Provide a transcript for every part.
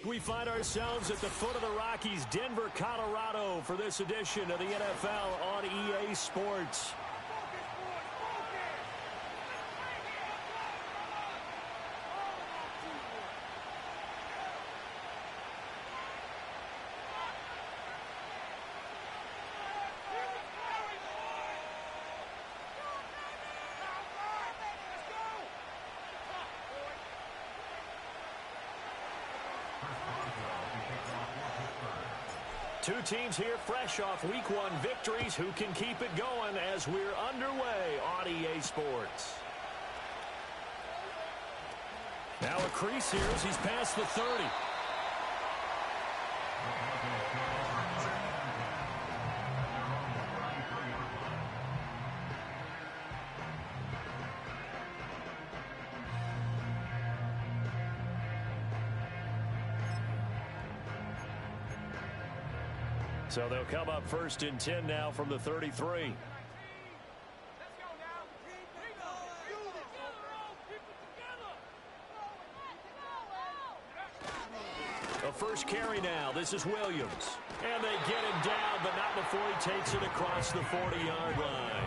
we find ourselves at the foot of the Rockies, Denver, Colorado, for this edition of the NFL on EA Sports. Two teams here fresh off Week 1 victories. Who can keep it going as we're underway on EA Sports? Now a crease here as he's past the 30. So they'll come up 1st and 10 now from the 33. A first carry now. This is Williams. And they get him down, but not before he takes it across the 40-yard line.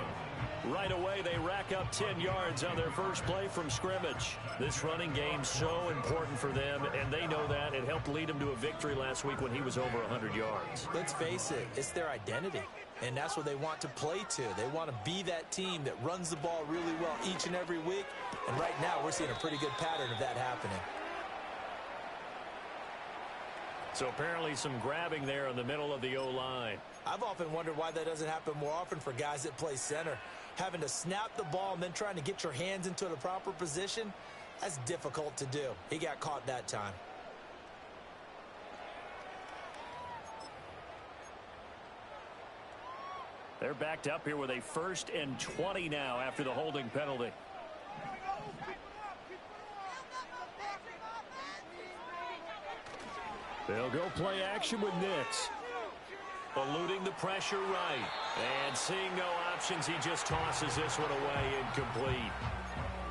Right away, they rack up 10 yards on their first play from scrimmage. This running game's so important for them, and they know that. It helped lead them to a victory last week when he was over 100 yards. Let's face it, it's their identity, and that's what they want to play to. They want to be that team that runs the ball really well each and every week, and right now we're seeing a pretty good pattern of that happening. So apparently some grabbing there in the middle of the O-line. I've often wondered why that doesn't happen more often for guys that play center. Having to snap the ball and then trying to get your hands into the proper position, that's difficult to do. He got caught that time. They're backed up here with a 1st and 20 now after the holding penalty. They'll go play action with Nix. Eluding the pressure right. And seeing no options, he just tosses this one away incomplete.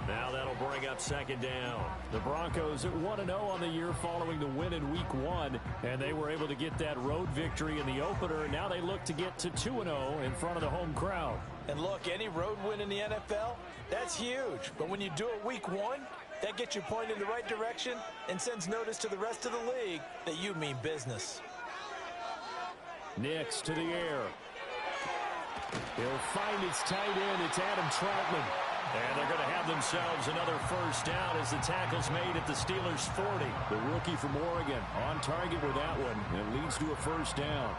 Now that'll bring up 2nd down. The Broncos at 1-0 on the year following the win in Week 1. And they were able to get that road victory in the opener. And now they look to get to 2-0 in front of the home crowd. And look, any road win in the NFL, that's huge. But when you do it Week 1, that gets you pointed in the right direction and sends notice to the rest of the league that you mean business. Nix to the air. He'll find its tight end. It's Adam Troutman. And they're going to have themselves another 1st down as the tackle's made at the Steelers' 40. The rookie from Oregon on target with that one and leads to a 1st down.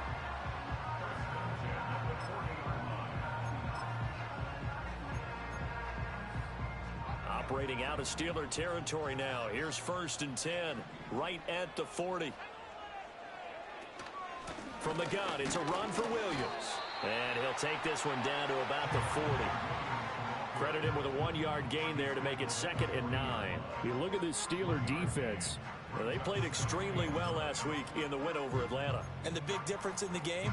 Operating out of Steeler territory now. Here's 1st and 10, right at the 40. From the gun, it's a run for Williams. And he'll take this one down to about the 40. Credit him with a 1-yard gain there to make it 2nd and 9. You look at this Steeler defense. Well, they played extremely well last week in the win over Atlanta. And the big difference in the game,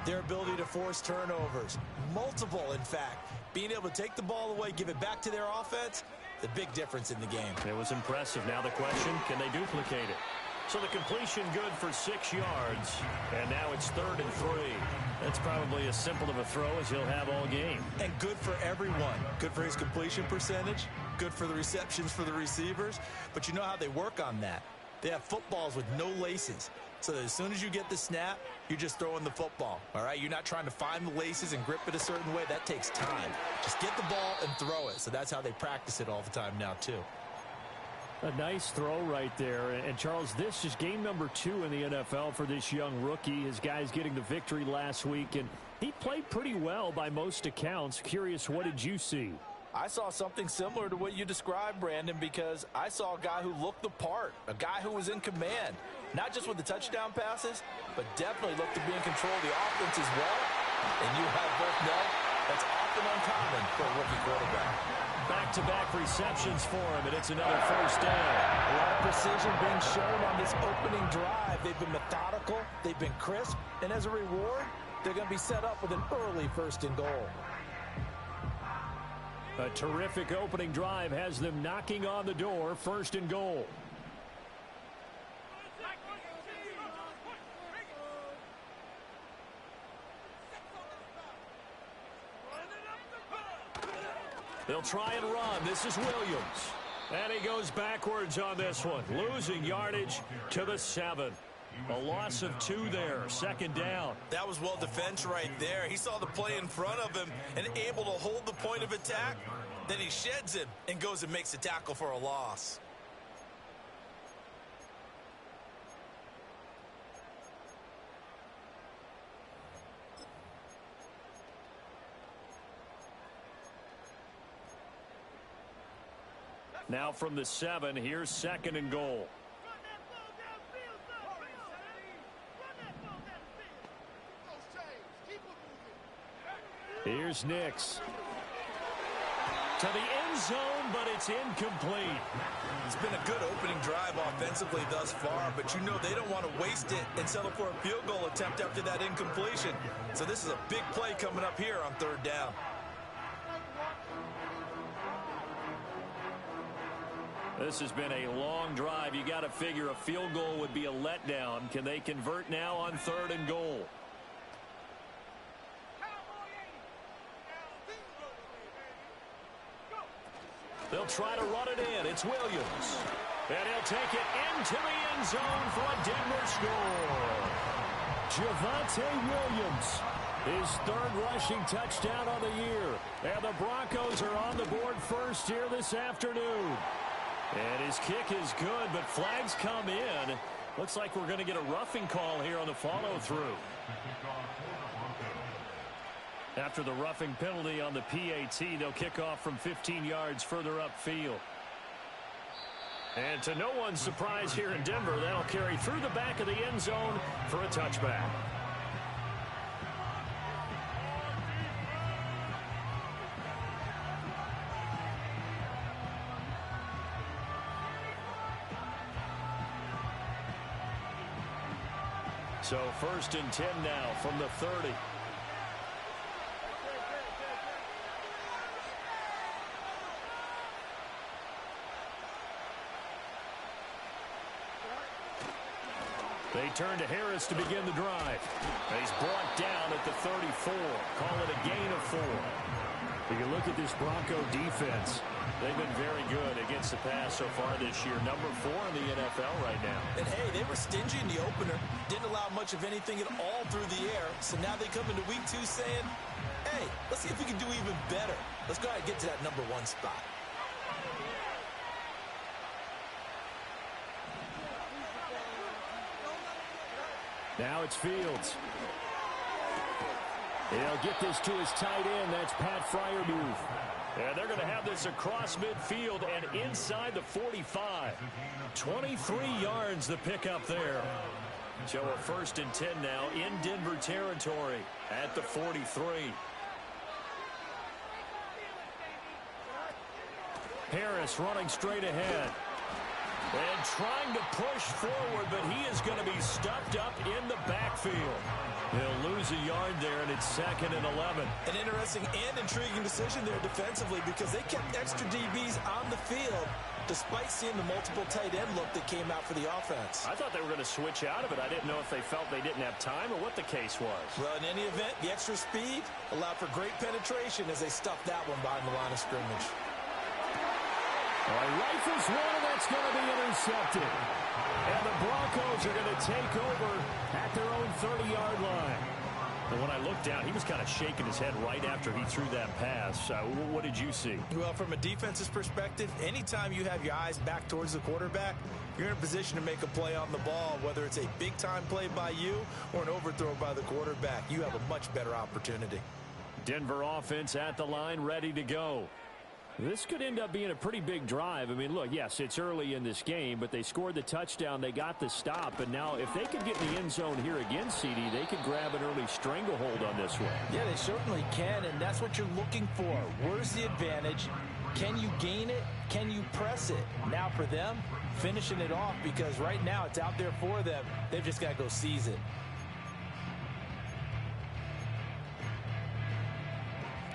their ability to force turnovers. Multiple, in fact. Being able to take the ball away, give it back to their offense, the big difference in the game. It was impressive. Now the question, can they duplicate it? So the completion good for 6 yards. And now it's 3rd and 3. That's probably as simple of a throw as he'll have all game. And good for everyone. Good for his completion percentage. Good for the receptions for the receivers. But you know how they work on that. They have footballs with no laces. So that as soon as you get the snap, you're just throwing the football. All right? You're not trying to find the laces and grip it a certain way. That takes time. Just get the ball and throw it. So that's how they practice it all the time now, too. A nice throw right there. And, Charles, this is game number 2 in the NFL for this young rookie. His guys getting the victory last week, and he played pretty well by most accounts. Curious, what did you see? I saw something similar to what you described, Brandon, because I saw a guy who looked the part, a guy who was in command, not just with the touchdown passes, but definitely looked to be in control of the offense as well. And you have both know that's often uncommon for a rookie quarterback. Back-to-back receptions for him, and it's another 1st down. A lot of precision being shown on this opening drive. They've been methodical, they've been crisp, and as a reward, they're going to be set up with an early 1st and goal. A terrific opening drive has them knocking on the door, 1st and goal. They'll try and run. This is Williams. And he goes backwards on this one, losing yardage to the 7. A loss of 2 there, second down. That was well defense right there. He saw the play in front of him and able to hold the point of attack. Then he sheds him and goes and makes a tackle for a loss. Now from the 7, here's second and goal. Here's Nix. To the end zone, but it's incomplete. It's been a good opening drive offensively thus far, but you know they don't want to waste it and settle for a field goal attempt after that incompletion. So this is a big play coming up here on third down. This has been a long drive. You got to figure a field goal would be a letdown. Can they convert now on third and goal? They'll try to run it in. It's Williams. And he'll take it into the end zone for a Denver score. Javonte Williams, his third rushing touchdown of the year. And the Broncos are on the board first here this afternoon. And his kick is good, but flags come in. Looks like we're going to get a roughing call here on the follow-through. After the roughing penalty on the PAT, they'll kick off from 15 yards further upfield. And to no one's surprise here in Denver, that'll carry through the back of the end zone for a touchback. So first and 10 now from the 30. They turn to Harris to begin the drive. He's brought down at the 34. Call it a gain of 4. You can look at this Bronco defense. They've been very good against the pass so far this year. Number 4 in the NFL right now. And hey, they were stingy in the opener. Didn't allow much of anything at all through the air. So now they come into week 2 saying, hey, let's see if we can do even better. Let's go ahead and get to that number 1 spot. Now it's Fields. He'll get this to his tight end. That's Pat Freiermuth. And they're going to have this across midfield and inside the 45. 23 yards the pickup there. So a first and 10 now in Denver territory at the 43. Harris running straight ahead. And trying to push forward, but he is going to be stuffed up in the backfield. He'll lose a yard there, and it's second and 11. An interesting and intriguing decision there defensively because they kept extra DBs on the field despite seeing the multiple tight end look that came out for the offense. I thought they were going to switch out of it. I didn't know if they felt they didn't have time or what the case was. Well, in any event, the extra speed allowed for great penetration as they stuffed that one behind the line of scrimmage. Rifles one, and that's going to be intercepted. And the Broncos are going to take over at their own 30-yard line. And when I looked down, he was kind of shaking his head right after he threw that pass. What did you see? Well, from a defense's perspective, anytime you have your eyes back towards the quarterback, you're in a position to make a play on the ball, whether it's a big-time play by you or an overthrow by the quarterback. You have a much better opportunity. Denver offense at the line, ready to go. This could end up being a pretty big drive. I mean, look, yes, it's early in this game, but they scored the touchdown. They got the stop. And now if they could get in the end zone here again, CD, they could grab an early stranglehold on this one. Yeah, they certainly can, and that's what you're looking for. Where's the advantage? Can you gain it? Can you press it? Now for them, finishing it off because right now it's out there for them. They've just got to go seize it.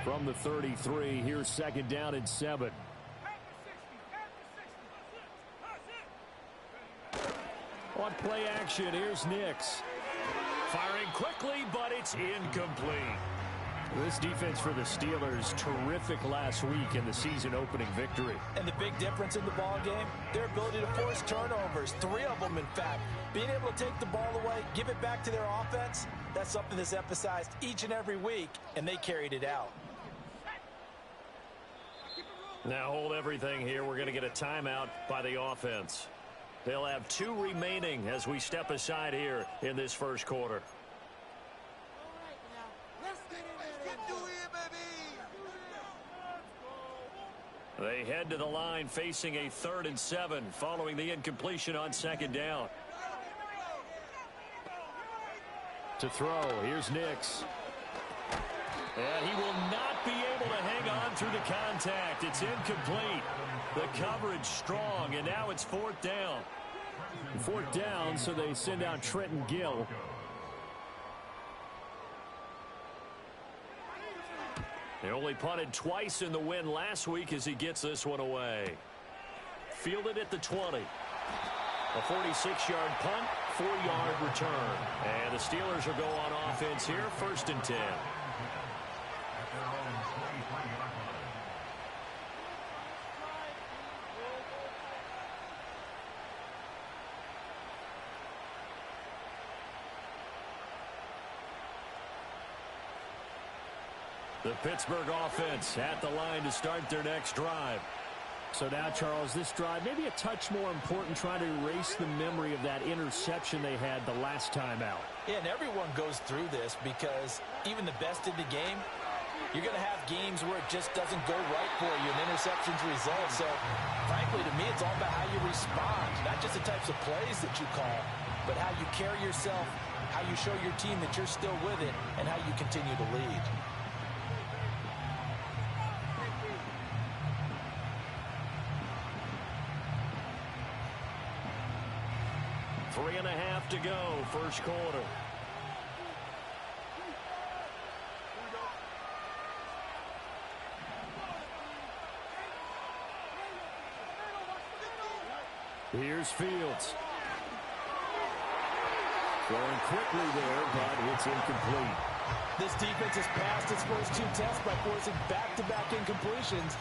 From the 33, here's second down and 7. On play action, here's Nix. Firing quickly, but it's incomplete. This defense for the Steelers, terrific last week in the season-opening victory. And the big difference in the ball game, their ability to force turnovers, 3 of them, in fact. Being able to take the ball away, give it back to their offense, that's something that's emphasized each and every week, and they carried it out. Now hold everything here. We're going to get a timeout by the offense. They'll have 2 remaining as we step aside here in this first quarter. They head to the line facing a 3rd and 7 following the incompletion on 2nd down. To throw, here's Nix. And he will not be able to hang on through the contact. It's incomplete. The coverage strong, and now it's 4th down. 4th down, so they send out Trenton Gill. They only punted twice in the win last week as he gets this one away. Fielded at the 20. A 46-yard punt, 4-yard return. And the Steelers will go on offense here, 1st and 10. The Pittsburgh offense at the line to start their next drive. So now, Charles, this drive maybe a touch more important, trying to erase the memory of that interception they had the last time out. Yeah, and everyone goes through this because even the best in the game, you're going to have games where it just doesn't go right for you, and interceptions result. So, frankly, to me, it's all about how you respond, not just the types of plays that you call, but how you carry yourself, how you show your team that you're still with it, and how you continue to lead. 3.5 to go, first quarter. Here's Fields. Throwing quickly there, but it's incomplete. This defense has passed its first 2 tests by forcing back-to-back incompletions.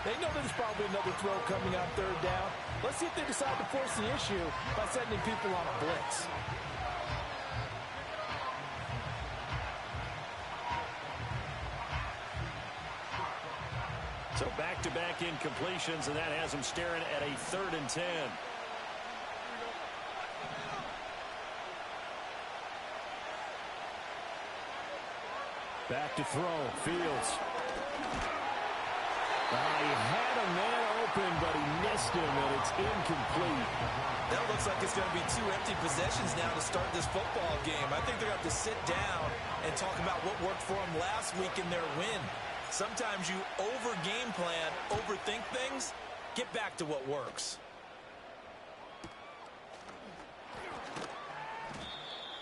They know there's probably another throw coming on 3rd down. Let's see if they decide to force the issue by sending people on a blitz. So back-to-back incompletions, and that has them staring at a 3rd and 10. Back to throw, Fields. He had a man open, but he missed him, and it's incomplete. That looks like it's going to be 2 empty possessions now to start this football game. I think they're going to have to sit down and talk about what worked for them last week in their win. Sometimes you over-game plan, overthink things. Get back to what works.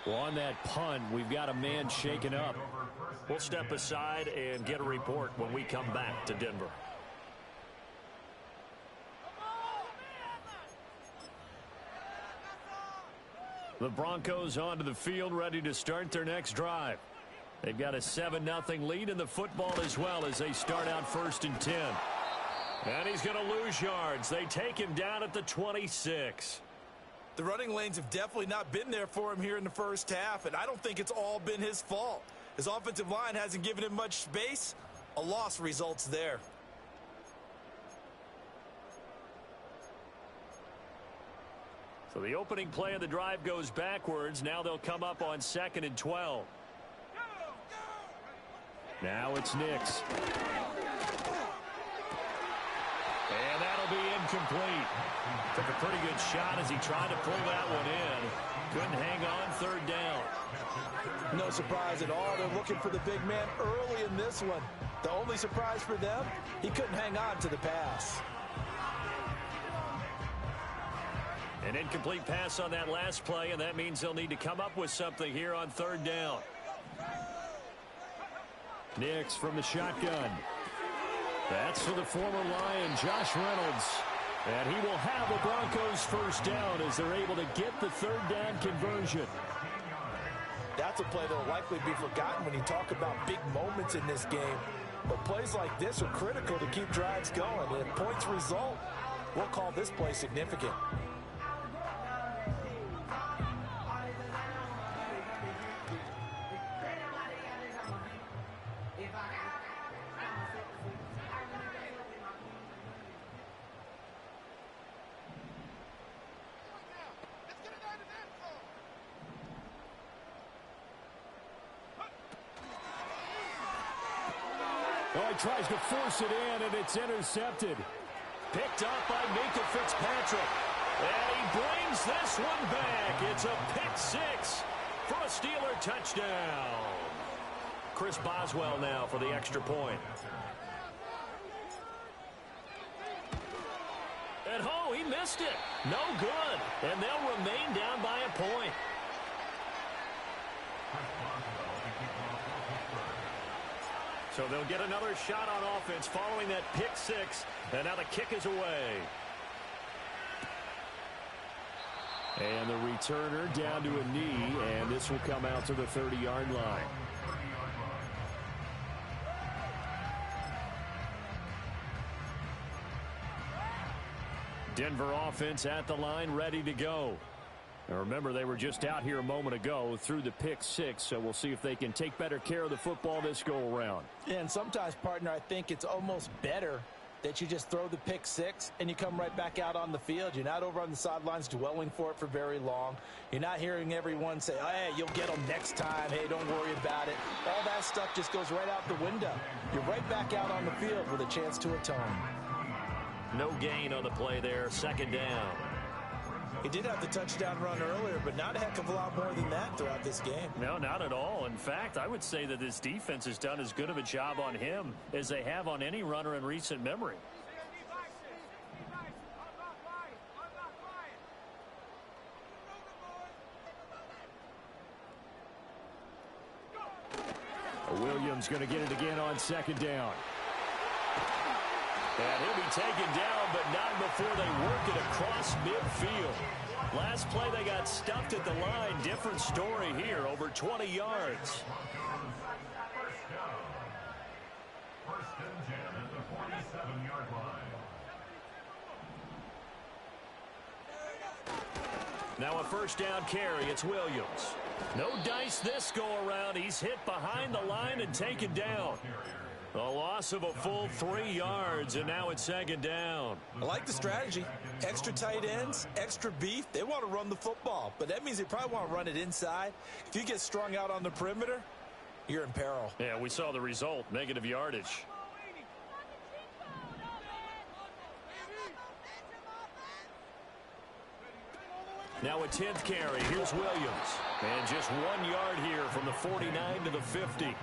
Well, on that punt, we've got a man shaken up. We'll step aside and get a report when we come back to Denver. The Broncos onto the field, ready to start their next drive. They've got a 7-0 lead in the football as well as they start out 1st and 10. And he's going to lose yards. They take him down at the 26. The running lanes have definitely not been there for him here in the first half, and I don't think it's all been his fault. His offensive line hasn't given him much space. A loss results there. So the opening play of the drive goes backwards. Now they'll come up on 2nd and 12. Now it's Nix. And that'll be incomplete. Took a pretty good shot as he tried to pull that one in. Couldn't hang on 3rd down. No surprise at all. They're looking for the big man early in this one. The only surprise for them, he couldn't hang on to the pass. An incomplete pass on that last play, and that means they'll need to come up with something here on 3rd down. Nix from the shotgun. That's for the former Lion, Josh Reynolds. And he will have the Broncos 1st down as they're able to get the 3rd down conversion. That's a play that will likely be forgotten when you talk about big moments in this game. But plays like this are critical to keep drives going. And if points result, we'll call this play significant. Oh, he tries to force it in, and it's intercepted. Picked up by Minka Fitzpatrick. And he brings this one back. It's a pick six for a Steeler touchdown. Chris Boswell now for the extra point. And oh, he missed it. No good. And they'll remain down by a point. So they'll get another shot on offense following that pick six. And now the kick is away. And the returner down to a knee, and this will come out to the 30-yard line. Denver offense at the line, ready to go. Now remember, they were just out here a moment ago through the pick six, so we'll see if they can take better care of the football this go-around. And sometimes, partner, I think it's almost better that you just throw the pick six and you come right back out on the field. You're not over on the sidelines dwelling for it for very long. You're not hearing everyone say, oh, hey, you'll get them next time. Hey, don't worry about it. All that stuff just goes right out the window. You're right back out on the field with a chance to atone. No gain on the play there. Second down. He did have the touchdown run earlier, but not a heck of a lot more than that throughout this game. No, not at all. In fact, I would say that this defense has done as good of a job on him as they have on any runner in recent memory. Williams going to get it again on second down. And he'll be taken down, but not before they work it across midfield. Last play, they got stuffed at the line. Different story here, over 20 yards. First and 10 at the 47-yard line. Now a first down carry. It's Williams. No dice this go-around. He's hit behind the line and taken down. A loss of a full 3 yards, and now it's second down. I like the strategy. Extra tight ends, extra beef. They want to run the football, but that means they probably want to run it inside. If you get strung out on the perimeter, you're in peril. Yeah, we saw the result, negative yardage. Now a 10th carry. Here's Williams. And just 1 yard here from the 49 to the 50.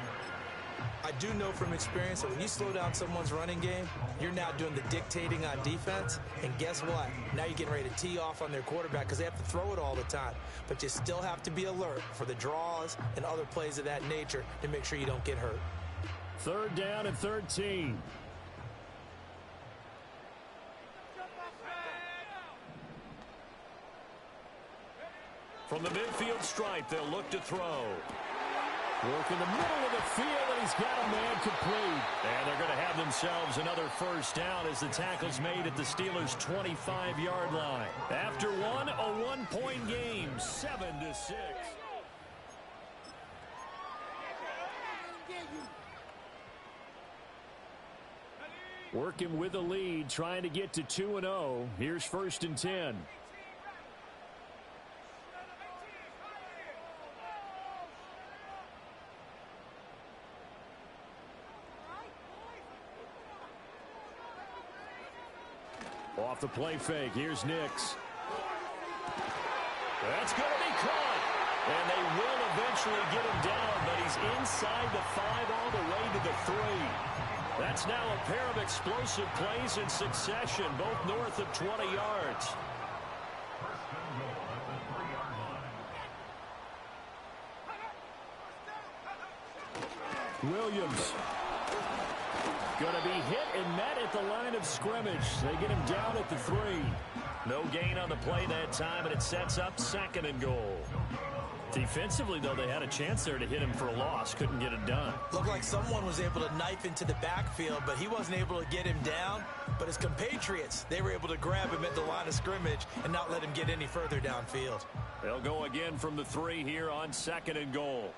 I do know from experience that when you slow down someone's running game, you're now doing the dictating on defense. And guess what? Now you're getting ready to tee off on their quarterback because they have to throw it all the time. But you still have to be alert for the draws and other plays of that nature to make sure you don't get hurt. Third down and 13. From the midfield stripe, they'll look to throw. Work in the middle of the field, and he's got a man complete. And they're going to have themselves another first down as the tackle's made at the Steelers' 25-yard line. After one, a one-point game, 7-6. Working with the lead, trying to get to 2-0. Here's first and 10. Off the play fake, here's Nix. That's going to be caught. And they will eventually get him down, but he's inside the 5 all the way to the 3. That's now a pair of explosive plays in succession, both north of 20 yards. First and goal at the 3-yard line. Williams. Going to be hit and met at the line of scrimmage. They get him down at the 3. No gain on the play that time, and it sets up second and goal. Defensively, though, they had a chance there to hit him for a loss. Couldn't get it done. Looked like someone was able to knife into the backfield, but he wasn't able to get him down. But his compatriots, they were able to grab him at the line of scrimmage and not let him get any further downfield. They'll go again from the 3 here on 2nd and goal.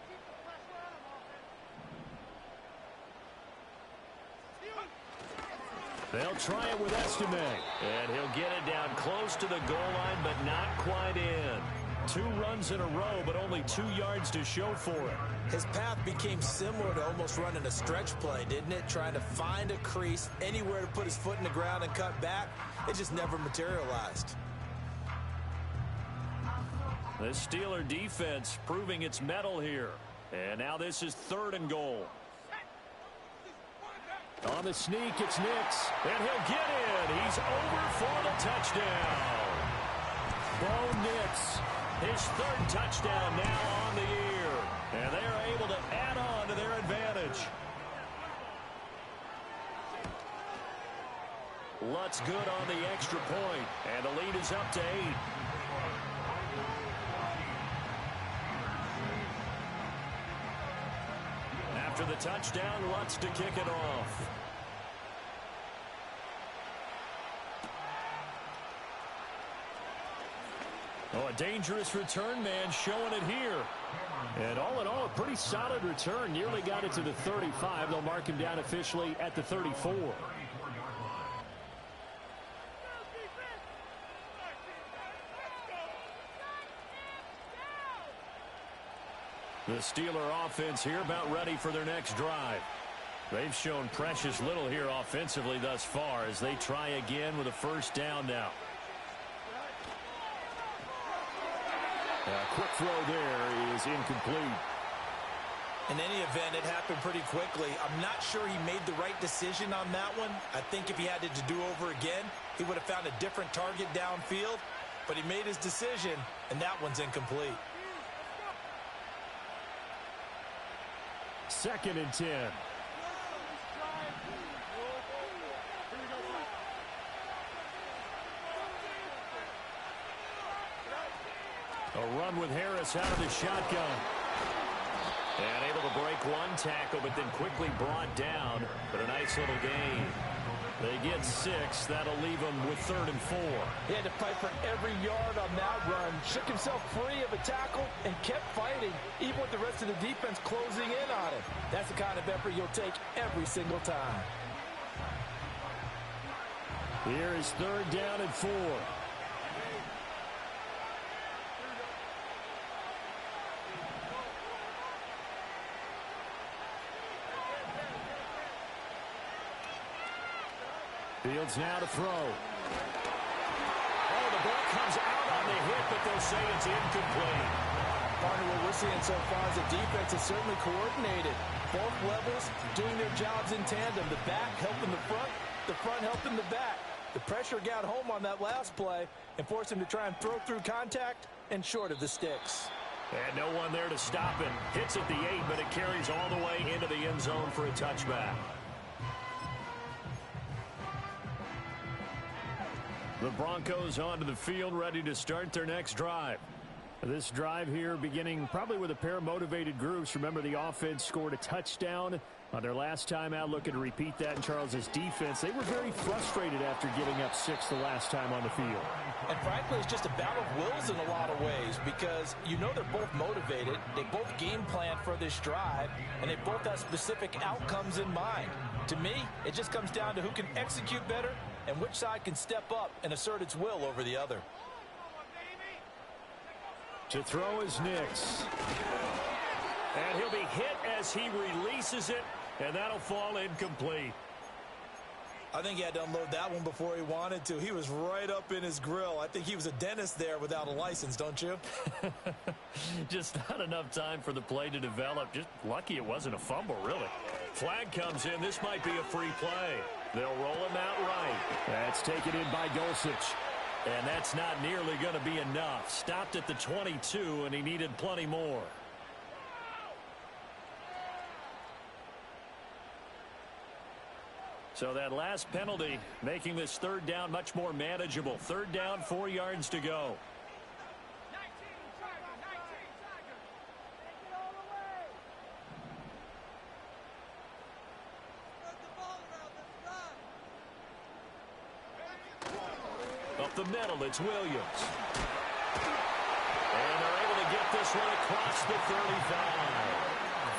They'll try it with Estime. And he'll get it down close to the goal line, but not quite in. 2 runs in a row, but only 2 yards to show for it. His path became similar to almost running a stretch play, didn't it? Trying to find a crease, anywhere to put his foot in the ground and cut back. It just never materialized. The Steeler defense proving its mettle here. And now this is 3rd and goal. On the sneak, it's Nix. And he'll get in. He's over for the touchdown. Bo Nix. His 3rd touchdown now on the year. And they're able to add on to their advantage. Lutz good on the extra point. And the lead is up to 8. After the touchdown, Lutz to kick it off. Oh, a dangerous return man showing it here. And all in all, a pretty solid return. Nearly got it to the 35. They'll mark him down officially at the 34. The Steeler offense here about ready for their next drive. They've shown precious little here offensively thus far as they try again with a 1st down now. A quick throw there is incomplete. In any event, it happened pretty quickly. I'm not sure he made the right decision on that one. I think if he had to do over again, he would have found a different target downfield. But he made his decision, and that one's incomplete. 2nd and 10. A run with Harris out of the shotgun. And able to break 1 tackle, but then quickly brought down. But a nice little gain. They get 6. That'll leave them with 3rd and 4. He had to fight for every yard on that run. Shook himself free of a tackle and kept fighting, even with the rest of the defense closing in on him. That's the kind of effort you'll take every single time. Here is 3rd down and 4. Fields now to throw. Oh, the ball comes out on the hit, but they'll say it's incomplete. Partner, what we're seeing so far is the defense is certainly coordinated. Both levels doing their jobs in tandem. The back helping the front helping the back. The pressure got home on that last play and forced him to try and throw through contact and short of the sticks. And no one there to stop it. Hits at the 8, but it carries all the way into the end zone for a touchback. The Broncos onto the field, ready to start their next drive. This drive here beginning probably with a pair of motivated groups. Remember, the offense scored a touchdown on their last time out, looking to repeat that in Charles's defense. They were very frustrated after giving up 6 the last time on the field. And frankly, it's just a battle of wills in a lot of ways because you know they're both motivated. They both game plan for this drive, and they both have specific outcomes in mind. To me, it just comes down to who can execute better and which side can step up and assert its will over the other. To throw is Nix. And he'll be hit as he releases it, and that'll fall incomplete. I think he had to unload that one before he wanted to. He was right up in his grill. I think he was a dentist there without a license, don't you? Just not enough time for the play to develop. Just lucky it wasn't a fumble, really. Flag comes in. This might be a free play. They'll roll him out right. That's taken in by Dulcich. And that's not nearly going to be enough. Stopped at the 22, and he needed plenty more. So that last penalty making this 3rd down much more manageable. 3rd down, 4 yards to go. the middle. It's Williams. And they're able to get this one across the 35.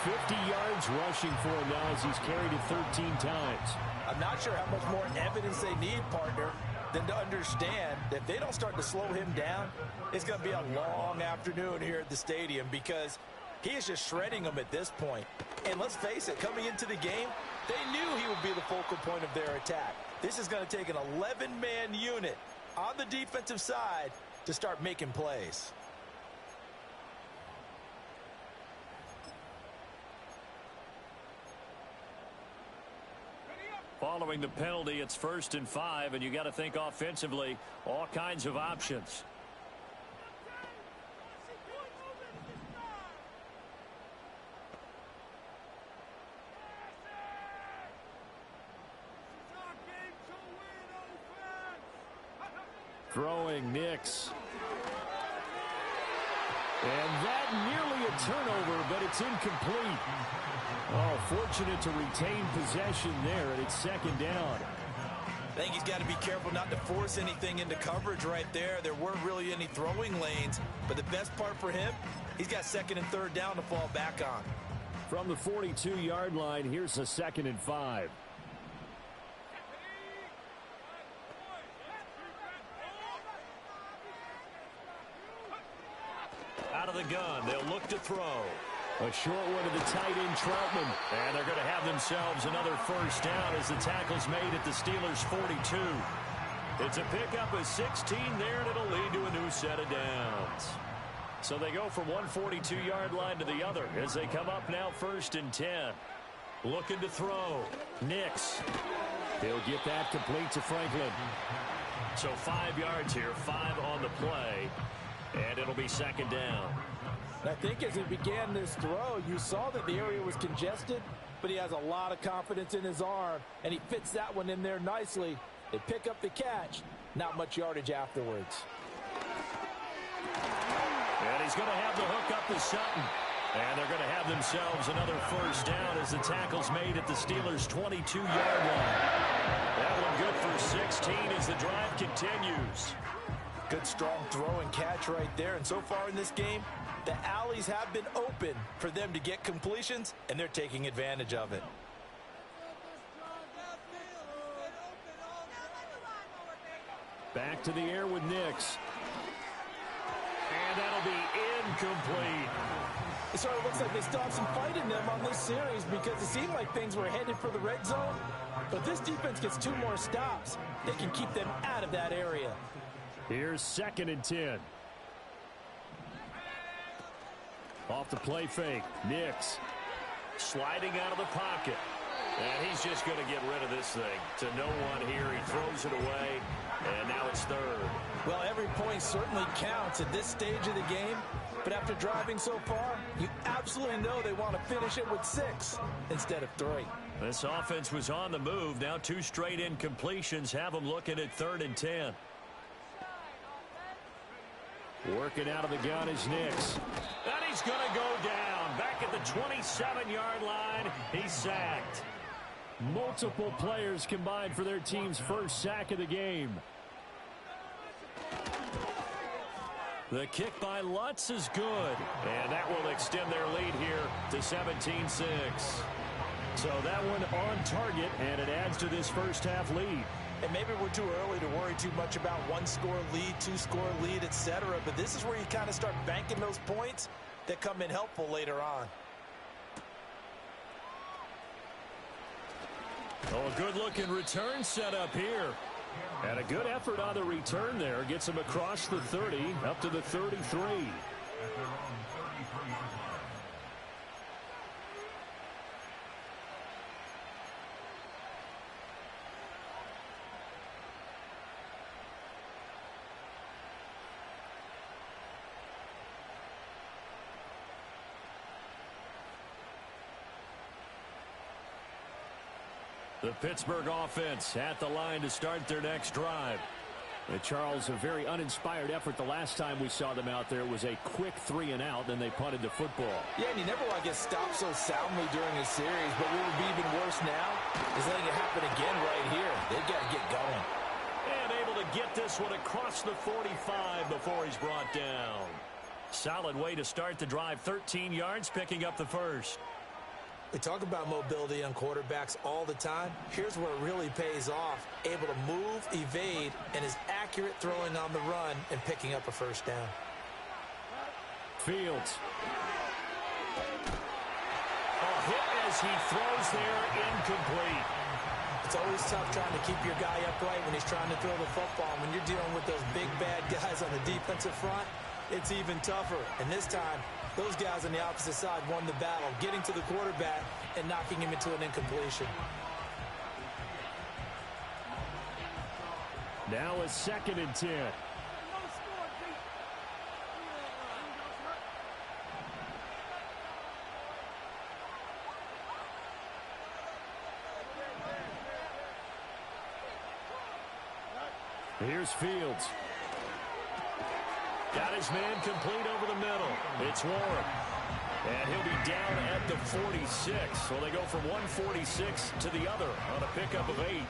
50 yards rushing for him now as he's carried it 13 times. I'm not sure how much more evidence they need, partner, than to understand that if they don't start to slow him down, it's going to be a long afternoon here at the stadium because he is just shredding them at this point. And let's face it, coming into the game, they knew he would be the focal point of their attack. This is going to take an 11-man unit on the defensive side to start making plays. Following the penalty, it's 1st and 5, and you got to think offensively, all kinds of options. Throwing Nix. And that nearly a turnover, but it's incomplete. Oh, fortunate to retain possession there, and it's 2nd down. I think he's got to be careful not to force anything into coverage right there. There weren't really any throwing lanes, but the best part for him, he's got 2nd and 3rd down to fall back on. From the 42-yard line, here's a 2nd and 5. Out of the gun, they'll look to throw. A short one to the tight end, Troutman. And they're going to have themselves another 1st down as the tackle's made at the Steelers' 42. It's a pickup of 16 there, and it'll lead to a new set of downs. So they go from one 42-yard line to the other as they come up now 1st and 10. Looking to throw. Nix. He'll get that complete to Franklin. So 5 yards here, 5 on the play, and it'll be 2nd down. I think as he began this throw, you saw that the area was congested, but he has a lot of confidence in his arm, and he fits that one in there nicely. They pick up the catch, not much yardage afterwards. And he's going to have the hook up to Sutton. And they're going to have themselves another 1st down as the tackle's made at the Steelers' 22-yard line. That one good for 16 as the drive continues. Good strong throw and catch right there, and so far in this game, the alleys have been open for them to get completions, and they're taking advantage of it. Back to the air with Nix. And that'll be incomplete. It sort of looks like they still have some fight in them on this series because it seemed like things were headed for the red zone. But this defense gets 2 more stops. They can keep them out of that area. Here's 2nd and 10. Off the play fake. Nix. Sliding out of the pocket. And he's just going to get rid of this thing. To no one here. He throws it away. And now it's 3rd. Well, every point certainly counts at this stage of the game. But after driving so far, you absolutely know they want to finish it with 6 instead of 3. This offense was on the move. Now 2 straight incompletions have them looking at 3rd and 10. Working out of the gun is Nix. And he's going to go down. Back at the 27-yard line. He's sacked. Multiple players combined for their team's 1st sack of the game. The kick by Lutz is good. And that will extend their lead here to 17-6. So that one on target, and it adds to this 1st half lead. And maybe we're too early to worry too much about 1-score lead, 2-score lead, etc. But this is where you kind of start banking those points that come in helpful later on. Oh, a good-looking return set up here. And a good effort on the return there. Gets him across the 30, up to the 33. The Pittsburgh offense at the line to start their next drive. Charles, a very uninspired effort the last time we saw them out there. It was a quick 3 and out, then they punted the football. Yeah, and you never want to get stopped so soundly during a series, but what would be even worse now is letting it happen again right here. They've got to get going. And able to to get this one across the 45 before he's brought down. Solid way to start the drive. 13 yards, picking up the first. We talk about mobility on quarterbacks all the time. Here's where it really pays off. Able to move, evade, and is accurate throwing on the run and picking up a first down. Fields. A hit as he throws there, incomplete. It's always tough trying to keep your guy upright when he's trying to throw the football. When you're dealing with those big, bad guys on the defensive front, it's even tougher. And this time, those guys on the opposite side won the battle, getting to the quarterback and knocking him into an incompletion. Now a 2nd and 10. Here's Fields. Got his man complete over the middle. It's Warren. And he'll be down at the 46. So they go from 146 to the other on a pickup of 8.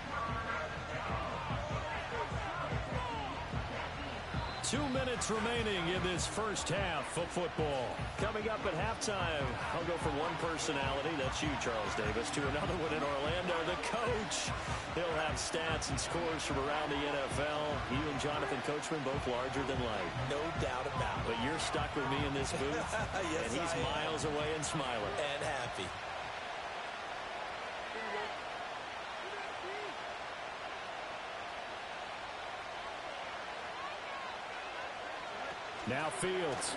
2 minutes remaining in this first half of football. Coming up at halftime, I'll go from one personality, that's you, Charles Davis, to another one in Orlando, the coach. He'll have stats and scores from around the NFL. You and Jonathan Coachman both larger than life. No doubt about it. But you're stuck with me in this booth, yes, and he's miles away and smiling. And happy. Now Fields.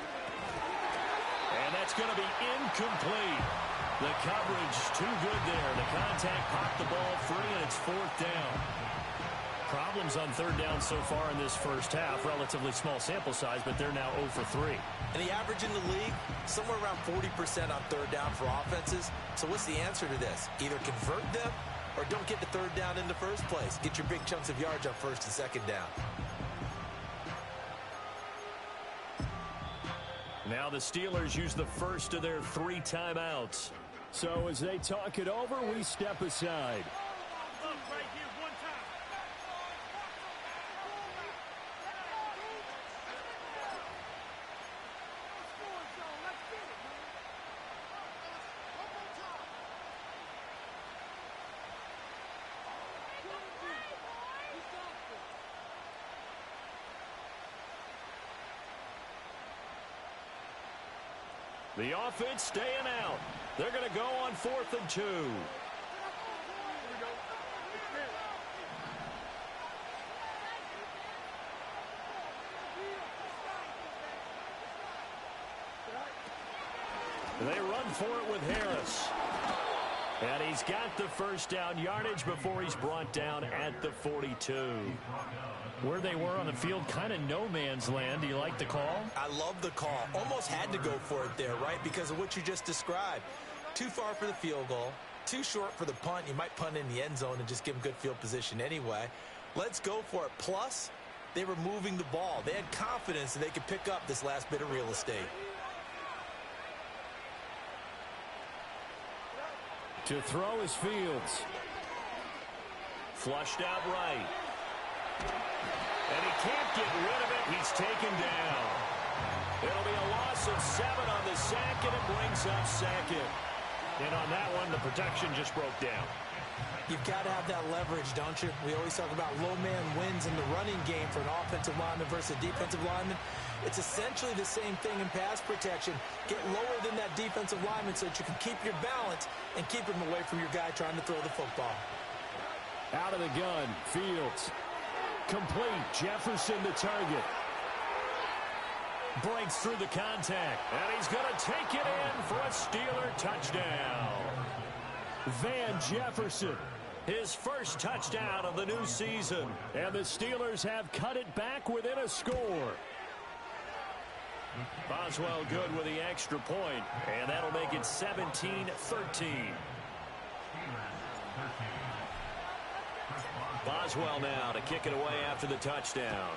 And that's going to be incomplete. The coverage too good there. The contact popped the ball free, and it's 4th down. Problems on 3rd down so far in this first half. Relatively small sample size, but they're now 0 for 3. And the average in the league, somewhere around 40% on 3rd down for offenses. So what's the answer to this? Either convert them or don't get the 3rd down in the first place. Get your big chunks of yards on 1st and 2nd down. Now the Steelers use the first of their 3 timeouts. So as they talk it over, we step aside. The offense staying out. They're going to go on 4th and 2. They run for it with Harris. And he's got the first down yardage before he's brought down at the 42. Where they were on the field, kind of no man's land. Do you like the call? I love the call. Almost had to go for it there, right? Because of what you just described. Too far for the field goal. Too short for the punt. You might punt in the end zone and just give them good field position anyway. Let's go for it. Plus, they were moving the ball. They had confidence that they could pick up this last bit of real estate. To throw is Fields. Flushed out right. And he can't get rid of it. He's taken down. It'll be a loss of 7 on the sack, and it brings up 2nd. And on that one, the protection just broke down. You've got to have that leverage, don't you? We always talk about low man wins in the running game for an offensive lineman versus a defensive lineman. It's essentially the same thing in pass protection. Get lower than that defensive lineman so that you can keep your balance and keep him away from your guy trying to throw the football. Out of the gun, Fields. Complete. Jefferson the target. Breaks through the contact. And he's going to take it in for a Steeler touchdown. Van Jefferson. His first touchdown of the new season. And the Steelers have cut it back within a score. Boswell good with the extra point, and that'll make it 17-13. Boswell now to kick it away after the touchdown.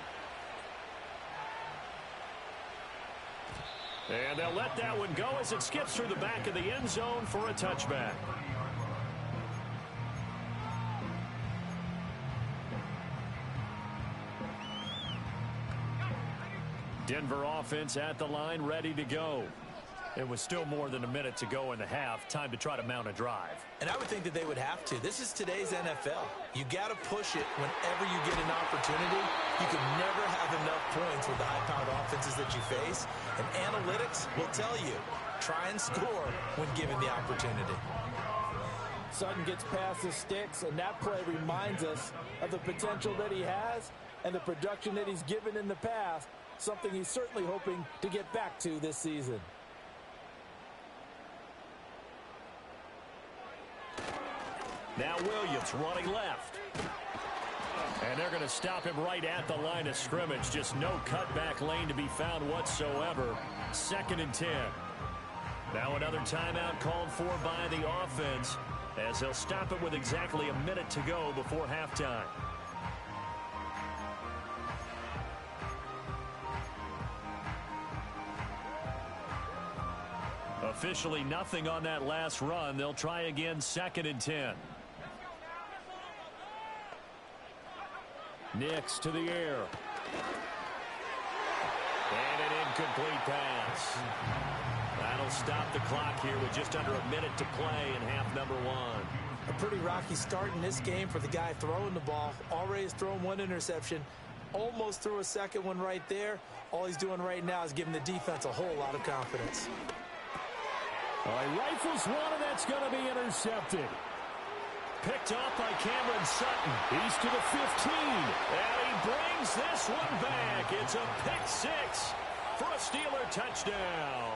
And they'll let that one go as it skips through the back of the end zone for a touchback. Denver offense at the line, ready to go. It was still more than a minute to go in the half. Time to try to mount a drive. And I would think that they would have to. This is today's NFL. You got to push it whenever you get an opportunity. You can never have enough points with the high-powered offenses that you face. And analytics will tell you, try and score when given the opportunity. Sutton gets past the sticks, and that play reminds us of the potential that he has and the production that he's given in the past, something he's certainly hoping to get back to this season. Now Williams running left. And they're going to stop him right at the line of scrimmage. Just no cutback lane to be found whatsoever. 2nd and 10. Now another timeout called for by the offense, as they'll stop it with exactly a minute to go before halftime. Officially nothing on that last run. They'll try again, 2nd and 10. Nix to the air. And an incomplete pass. That'll stop the clock here with just under a minute to play in half number 1. A pretty rocky start in this game for the guy throwing the ball. Already has thrown 1 interception. Almost threw a second one right there. All he's doing right now is giving the defense a whole lot of confidence. He rifles one, and that's going to be intercepted. Picked up by Cameron Sutton. He's to the 15. And he brings this one back. It's a pick 6 for a Steeler touchdown.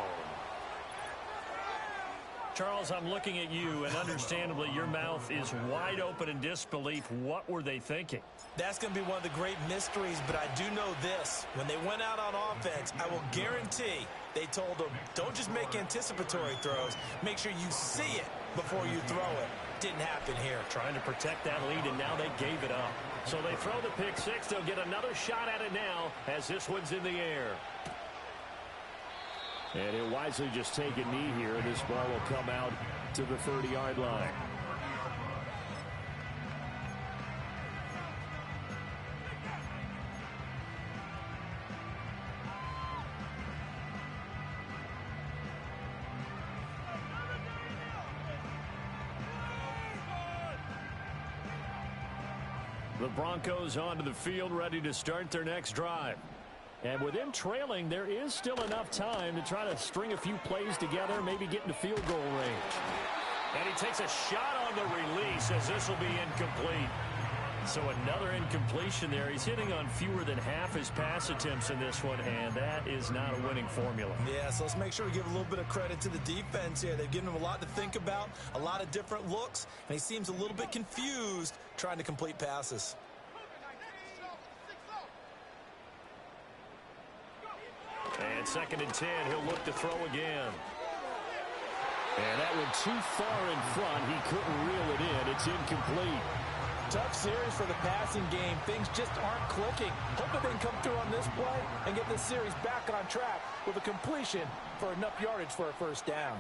Charles, I'm looking at you, and understandably your mouth is wide open in disbelief. What were they thinking? That's going to be one of the great mysteries, but I do know this. When they went out on offense, I will guarantee they told them, don't just make anticipatory throws. Make sure you see it before you throw it. Didn't happen here. Trying to protect that lead, and now they gave it up. So they throw the pick 6. They'll get another shot at it now as this one's in the air. And he'll wisely just take a knee here. This ball will come out to the 30-yard line. The Broncos onto the field, ready to start their next drive. And with them trailing, there is still enough time to try to string a few plays together, maybe get into field goal range. And he takes a shot on the release, as this will be incomplete. So another incompletion there. He's hitting on fewer than half his pass attempts in this one, and that is not a winning formula. Yeah, so let's make sure we give a little bit of credit to the defense here. They've given him a lot to think about, a lot of different looks, and he seems a little bit confused trying to complete passes. And 2nd and 10, he'll look to throw again. And that one too far in front. He couldn't reel it in. It's incomplete. Tough series for the passing game. Things just aren't clicking. Hope that they can come through on this play and get this series back on track with a completion for enough yardage for a first down.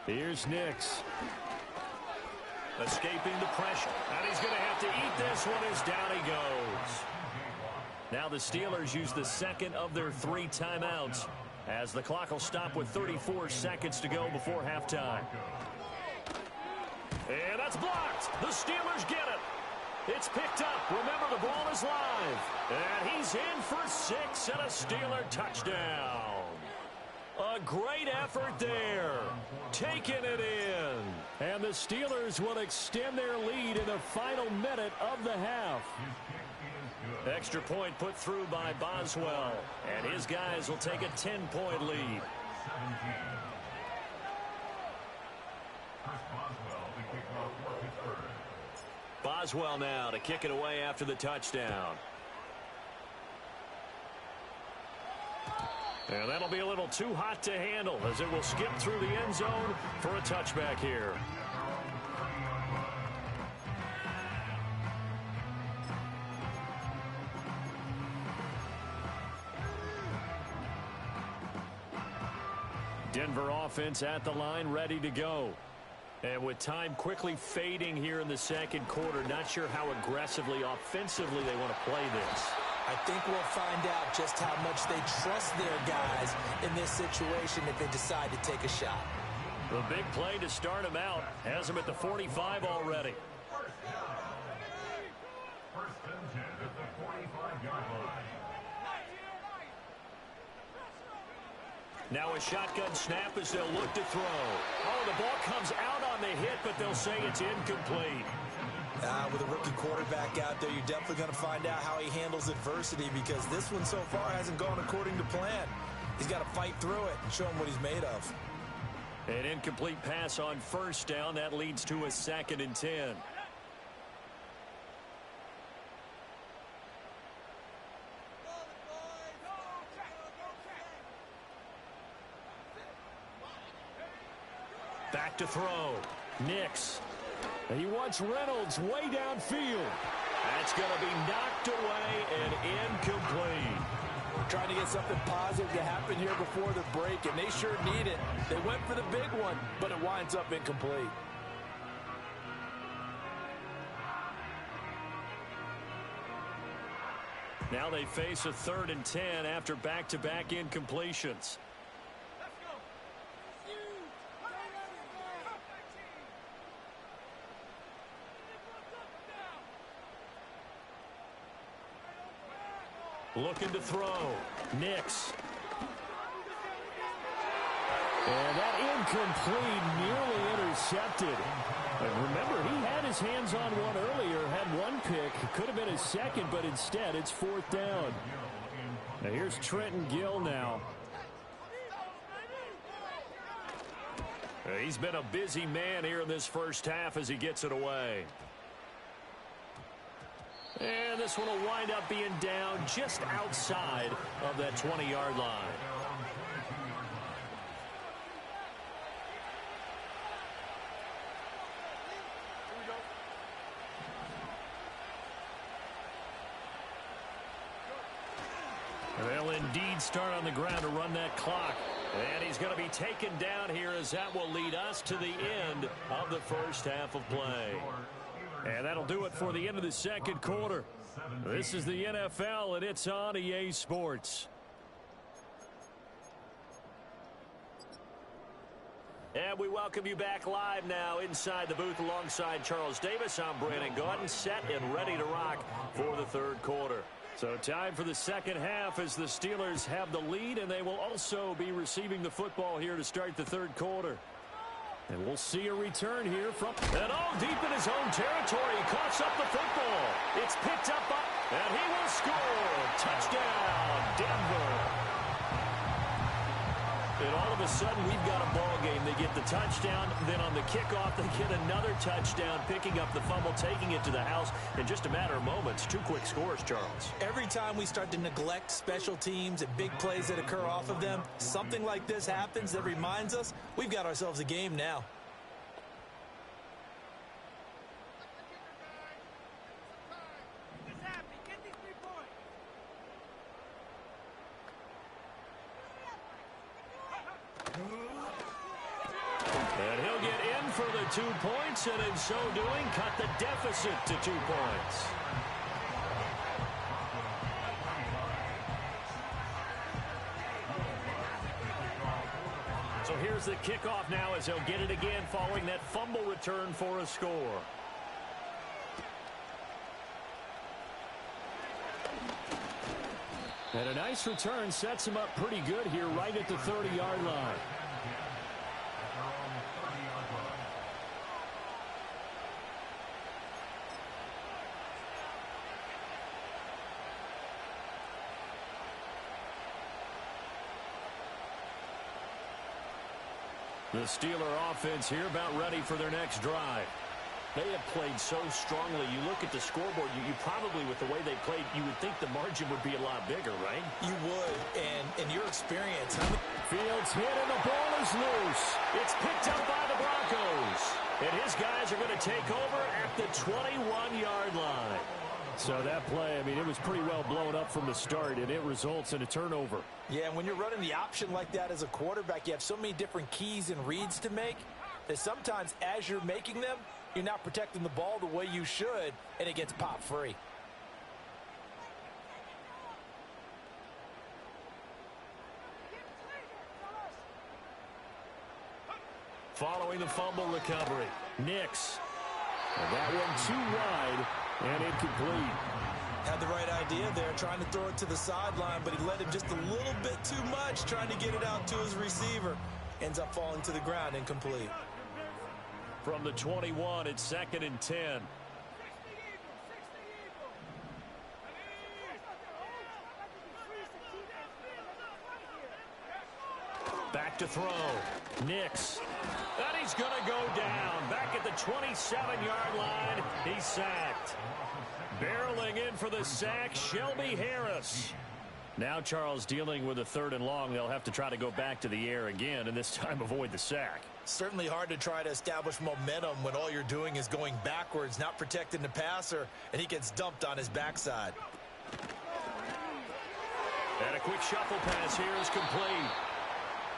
Here's Nix. Escaping the pressure. And he's going to have to eat this one as down he goes. Now the Steelers use the second of their 3 timeouts, as the clock will stop with 34 seconds to go before halftime. And that's blocked. The Steelers get it. It's picked up. Remember, the ball is live. And he's in for 6 and a Steeler touchdown. A great effort there. Taking it in. And the Steelers will extend their lead in the final minute of the half. Extra point put through by Boswell. And his guys will take a 10-point lead. Boswell now to kick it away after the touchdown. And that'll be a little too hot to handle, as it will skip through the end zone for a touchback here. Denver offense at the line, ready to go. And with time quickly fading here in the second quarter, not sure how aggressively, offensively they want to play this. I think we'll find out just how much they trust their guys in this situation if they decide to take a shot. The big play to start him out has him at the 45 already. First and 10 at the 45-yard line. Now a shotgun snap as they'll look to throw. Oh, the ball comes out on the hit, but they'll say it's incomplete. With a rookie quarterback out there, you're definitely going to find out how he handles adversity, because this one so far hasn't gone according to plan. He's got to fight through it and show him what he's made of. An incomplete pass on first down. That leads to a 2nd and 10. Back to throw. Nix. He wants Reynolds way downfield. That's going to be knocked away and incomplete. Trying to get something positive to happen here before the break, and they sure need it. They went for the big one, but it winds up incomplete. Now they face a 3rd and 10 after back-to-back incompletions. Looking to throw. Nix. And that incomplete, nearly intercepted. And remember, he had his hands on one earlier, had one pick. Could have been his second, but instead it's 4th down. Now here's Trenton Gill now. He's been a busy man here in this first half as he gets it away. And this one will wind up being down just outside of that 20-yard line. They'll indeed start on the ground to run that clock. And he's going to be taken down here, as that will lead us to the end of the first half of play. And that'll do it for the end of the second quarter. This is the NFL, and it's on EA Sports. And we welcome you back live now inside the booth alongside Charles Davis. I'm Brandon Gaudin, set and ready to rock for the third quarter. So time for the second half as the Steelers have the lead, and they will also be receiving the football here to start the third quarter. And we'll see a return here from... And deep in his own territory, he coughs up the football. It's picked up, and he will score. Touchdown, Denver. And all of a sudden, we've got a ball game. They get the touchdown, then on the kickoff, they get another touchdown, picking up the fumble, taking it to the house in just a matter of moments. 2 quick scores, Charles. Every time we start to neglect special teams and big plays that occur off of them, something like this happens that reminds us we've got ourselves a game now. And he'll get in for the 2 points, and in so doing, cut the deficit to 2 points. So here's the kickoff now as he'll get it again following that fumble return for a score. And a nice return sets him up pretty good here right at the 30-yard line. The Steeler offense here about ready for their next drive. They have played so strongly. You look at the scoreboard, you probably, with the way they played, you would think the margin would be a lot bigger, right? You would, and in your experience. Fields hit and the ball is loose. It's picked up by the Broncos. And his guys are going to take over at the 21-yard line. So that play, I mean, it was pretty well blown up from the start, and it results in a turnover. Yeah, and when you're running the option like that as a quarterback, you have so many different keys and reads to make. that sometimes as you're making them, you're not protecting the ball the way you should, and it gets popped free. Following the fumble recovery, Nix. And that one too wide and incomplete. Had the right idea there, trying to throw it to the sideline, but he let him just a little bit too much, trying to get it out to his receiver. Ends up falling to the ground, incomplete. From the 21, it's 2nd and 10. Back to throw. Nix. And he's going to go down. Back at the 27-yard line. He's sacked. Barreling in for the sack, Shelby Harris. Now Charles dealing with a 3rd and long. They'll have to try to go back to the air again, and this time avoid the sack. Certainly hard to try to establish momentum when all you're doing is going backwards, not protecting the passer, and he gets dumped on his backside. And a quick shuffle pass here is complete.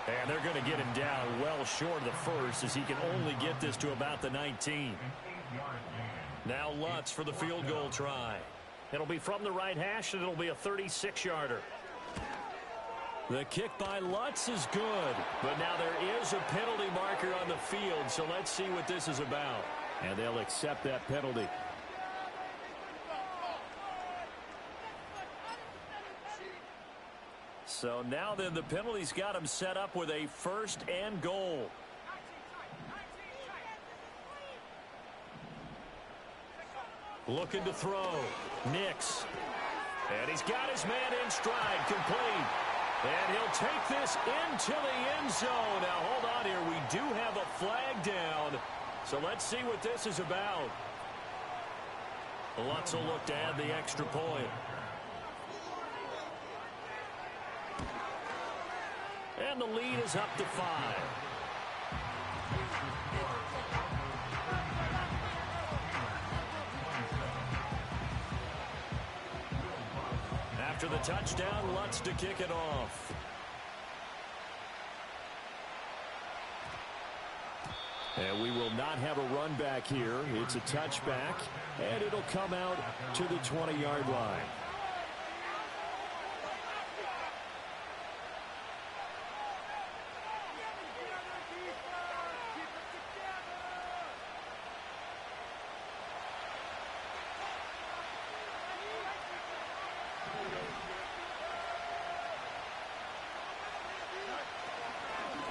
And they're going to get him down well short of the first, as he can only get this to about the 19. Now Lutz for the field goal try. It'll be from the right hash, and it'll be a 36-yarder. The kick by Lutz is good, but now there is a penalty marker on the field, so let's see what this is about. And they'll accept that penalty. So now then, the penalty's got him set up with a 1st and goal. Looking to throw. Nix. And he's got his man in stride, complete. And he'll take this into the end zone. Now, hold on here. We do have a flag down. So let's see what this is about. Lutz will look to add the extra point. And the lead is up to 5. After the touchdown, Lutz to kick it off. And we will not have a run back here. It's a touchback, and it'll come out to the 20-yard line.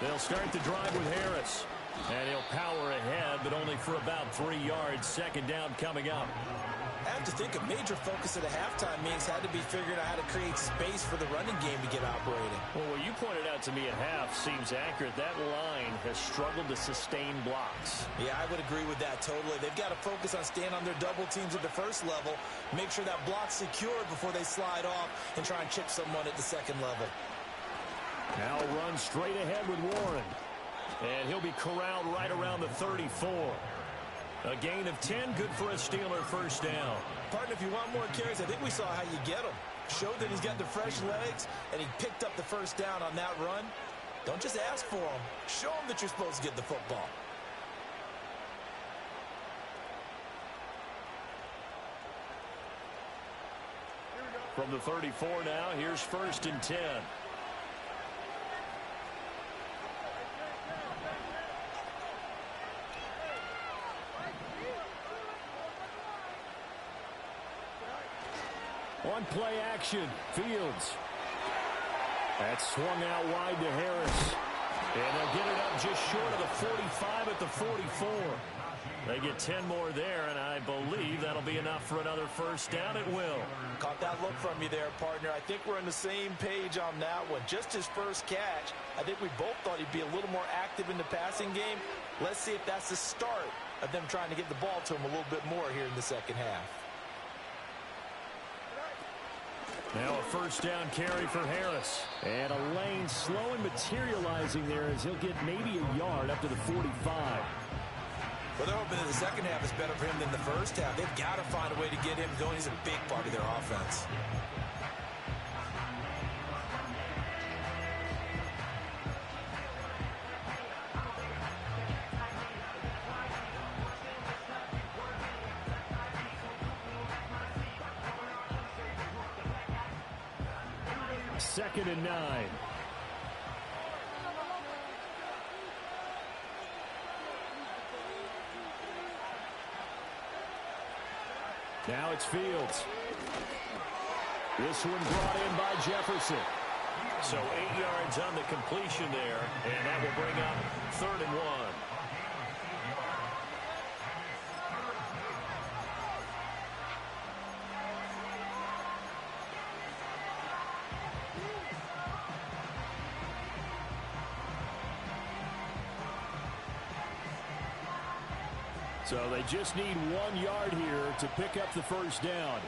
They'll start the drive with Harris. And he'll power ahead, but only for about 3 yards. 2nd down coming up. I have to think a major focus at a halftime means had to be figuring out how to create space for the running game to get operating. Well, what you pointed out to me at half seems accurate. That line has struggled to sustain blocks. Yeah, I would agree with that totally. They've got to focus on staying on their double teams at the first level, make sure that block's secured before they slide off and try and chip someone at the 2nd level. Now run straight ahead with Warren. And he'll be corralled right around the 34. A gain of 10, good for a Steeler 1st down. Partner, if you want more carries, I think we saw how you get them. Showed that he's got the fresh legs, and he picked up the 1st down on that run. Don't just ask for them. Show them that you're supposed to get the football. From the 34 now, here's 1st and 10. On play action, Fields. That's swung out wide to Harris. And they'll get it up just short of the 45 at the 44. They get 10 more there, and I believe that'll be enough for another 1st down. It will. Caught that look from you there, partner. I think we're on the same page on that one. Just his first catch. I think we both thought he'd be a little more active in the passing game. Let's see if that's the start of them trying to get the ball to him a little bit more here in the 2nd half. Now a 1st down carry for Harris. And a lane slow and materializing there as he'll get maybe a yard up to the 45. Well, they're hoping that the 2nd half is better for him than the 1st half. They've got to find a way to get him going. He's a big part of their offense. 2nd and 9. Now it's Fields. This one brought in by Jefferson. So 8 yards on the completion there, and that will bring up 3rd and 1. So they just need 1 yard here to pick up the first down.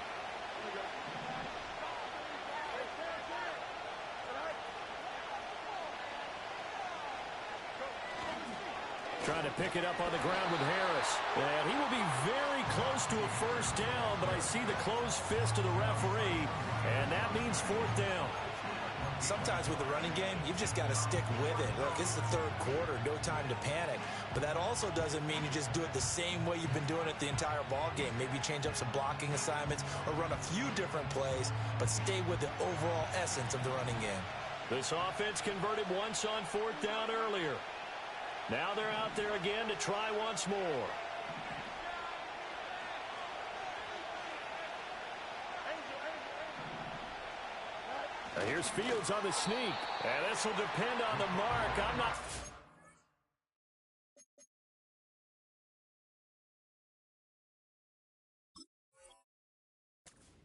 Trying to pick it up on the ground with Harris. And he will be very close to a first down, but I see the closed fist of the referee, and that means 4th down. Sometimes with the running game, you've just got to stick with it. Look, it's the 3rd quarter, no time to panic. But that also doesn't mean you just do it the same way you've been doing it the entire ball game. Maybe change up some blocking assignments or run a few different plays, but stay with the overall essence of the running game. This offense converted once on 4th down earlier. Now they're out there again to try once more. Here's Fields on the sneak. And this will depend on the mark. I'm not...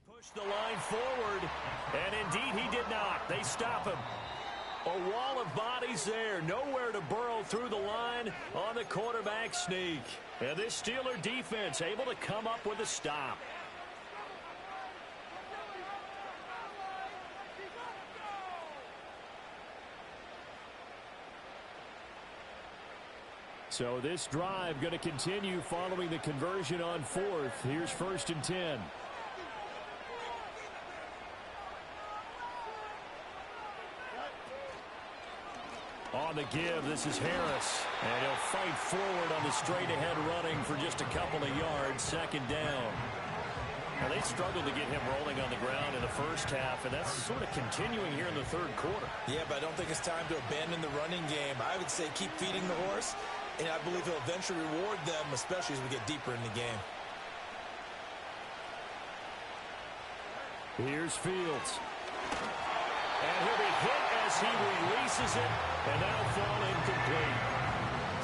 Push the line forward. And indeed he did not. They stop him. A wall of bodies there. Nowhere to burrow through the line on the quarterback sneak. And this Steeler defense able to come up with a stop. So this drive going to continue following the conversion on 4th. Here's 1st and 10. On the give, this is Harris. And he'll fight forward on the straight-ahead running for just a couple of yards. 2nd down. Well, they struggled to get him rolling on the ground in the first half, and that's sort of continuing here in the 3rd quarter. Yeah, but I don't think it's time to abandon the running game. I would say keep feeding the horse, and I believe he'll eventually reward them, especially as we get deeper in the game. Here's Fields. And he'll be hit as he releases it, and that'll fall incomplete.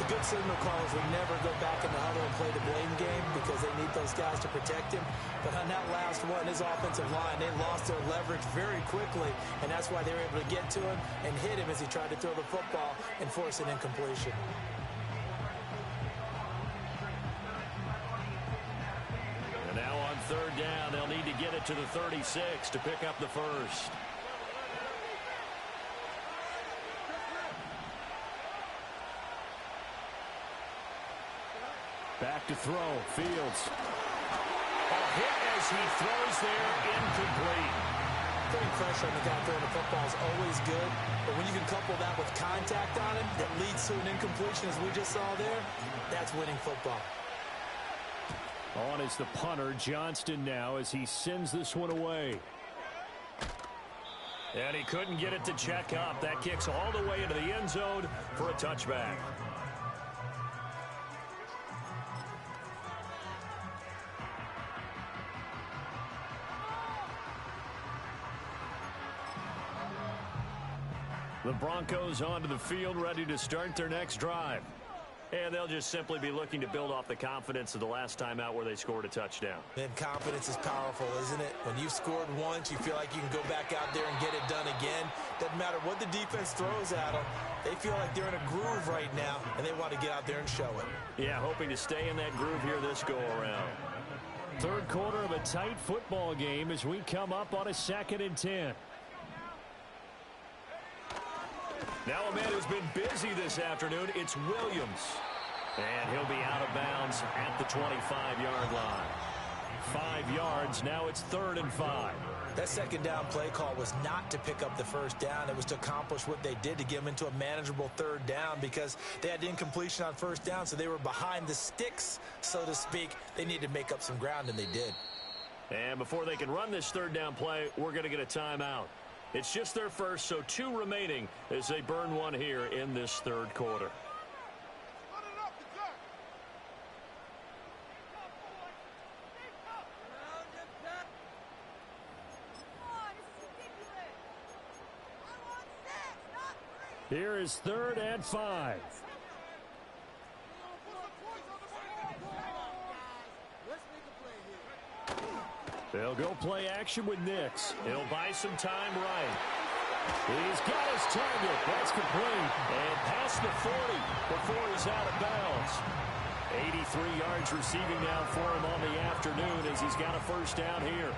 The good signal callers would never go back in the huddle and play the blame game because they need those guys to protect him. But on that last one, his offensive line, they lost their leverage very quickly, and that's why they were able to get to him and hit him as he tried to throw the football and force an incompletion. And now on 3rd down, they'll need to get it to the 36 to pick up the first. Back to throw. Fields. A hit as he throws there, incomplete. Putting pressure on the guy throwing the football is always good, but when you can couple that with contact on him that leads to an incompletion, as we just saw there, that's winning football. On is the punter, Johnston, now as he sends this one away. And he couldn't get it to check up. That kicks all the way into the end zone for a touchback. The Broncos onto the field, ready to start their next drive. And they'll just simply be looking to build off the confidence of the last time out where they scored a touchdown. And confidence is powerful, isn't it? When you've scored once, you feel like you can go back out there and get it done again. Doesn't matter what the defense throws at them. They feel like they're in a groove right now, and they want to get out there and show it. Yeah, hoping to stay in that groove here this go-around. 3rd quarter of a tight football game as we come up on a 2nd and 10. Now a man who's been busy this afternoon, it's Williams. And he'll be out of bounds at the 25-yard line. 5 yards, now it's 3rd and 5. That 2nd down play call was not to pick up the first down. It was to accomplish what they did to get them into a manageable 3rd down because they had incompletion on 1st down, so they were behind the sticks, so to speak. They needed to make up some ground, and they did. And before they can run this 3rd down play, we're going to get a timeout. It's just their first, so 2 remaining as they burn one here in this third quarter. Here is 3rd and 5. They'll go play action with Nix. He'll buy some time right. He's got his target. That's complete. And past the 40 before he's out of bounds. 83 yards receiving now for him on the afternoon as he's got a first down here.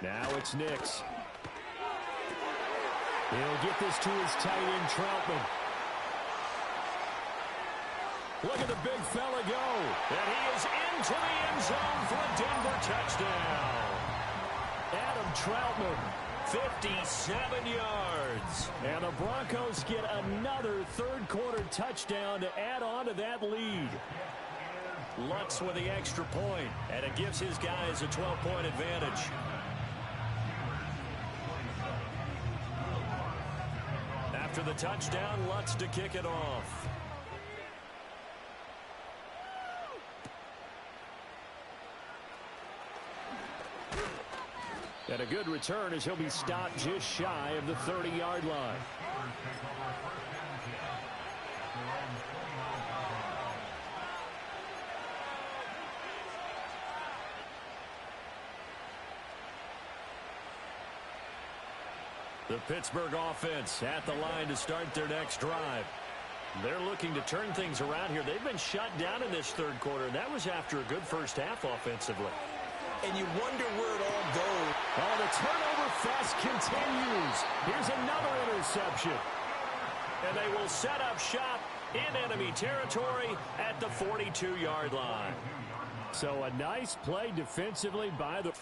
Now it's Nix. He'll get this to his tight end, Troutman. Look at the big fella go. And he is into the end zone for a Denver touchdown. Adam Troutman. 57 yards. And the Broncos get another third quarter touchdown to add on to that lead. Lutz with the extra point, and it gives his guys a 12-point advantage. After the touchdown, Lutz to kick it off. And a good return as he'll be stopped just shy of the 30-yard line. The Pittsburgh offense at the line to start their next drive. They're looking to turn things around here. They've been shut down in this third quarter, and that was after a good first half offensively. And you wonder where it all goes. Oh, the turnover fest continues. Here's another interception. And they will set up shop in enemy territory at the 42-yard line. So a nice play defensively by the...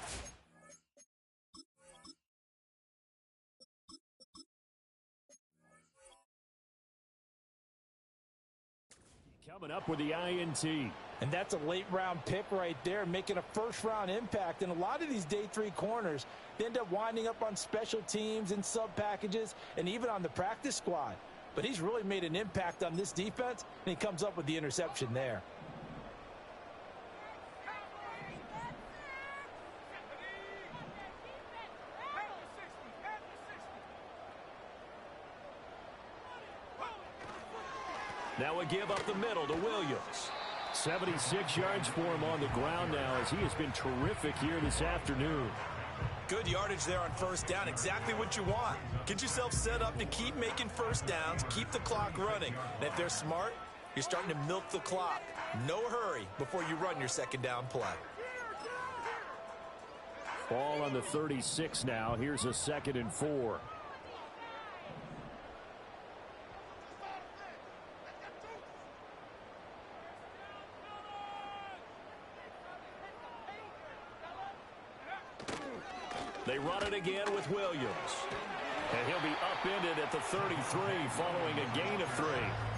Coming up with the INT. And that's a late-round pick right there, making a first-round impact. And a lot of these day 3 corners, they end up winding up on special teams and sub-packages and even on the practice squad. But he's really made an impact on this defense, and he comes up with the interception there. Now a give up the middle to Williams. 76 yards for him on the ground now as he has been terrific here this afternoon. Good yardage there on first down. Exactly what you want. Get yourself set up to keep making first downs, keep the clock running. And if they're smart, you're starting to milk the clock. No hurry before you run your second down play. Ball on the 36 now. Here's a 2nd and 4. They run it again with Williams. And he'll be upended at the 33 following a gain of 3.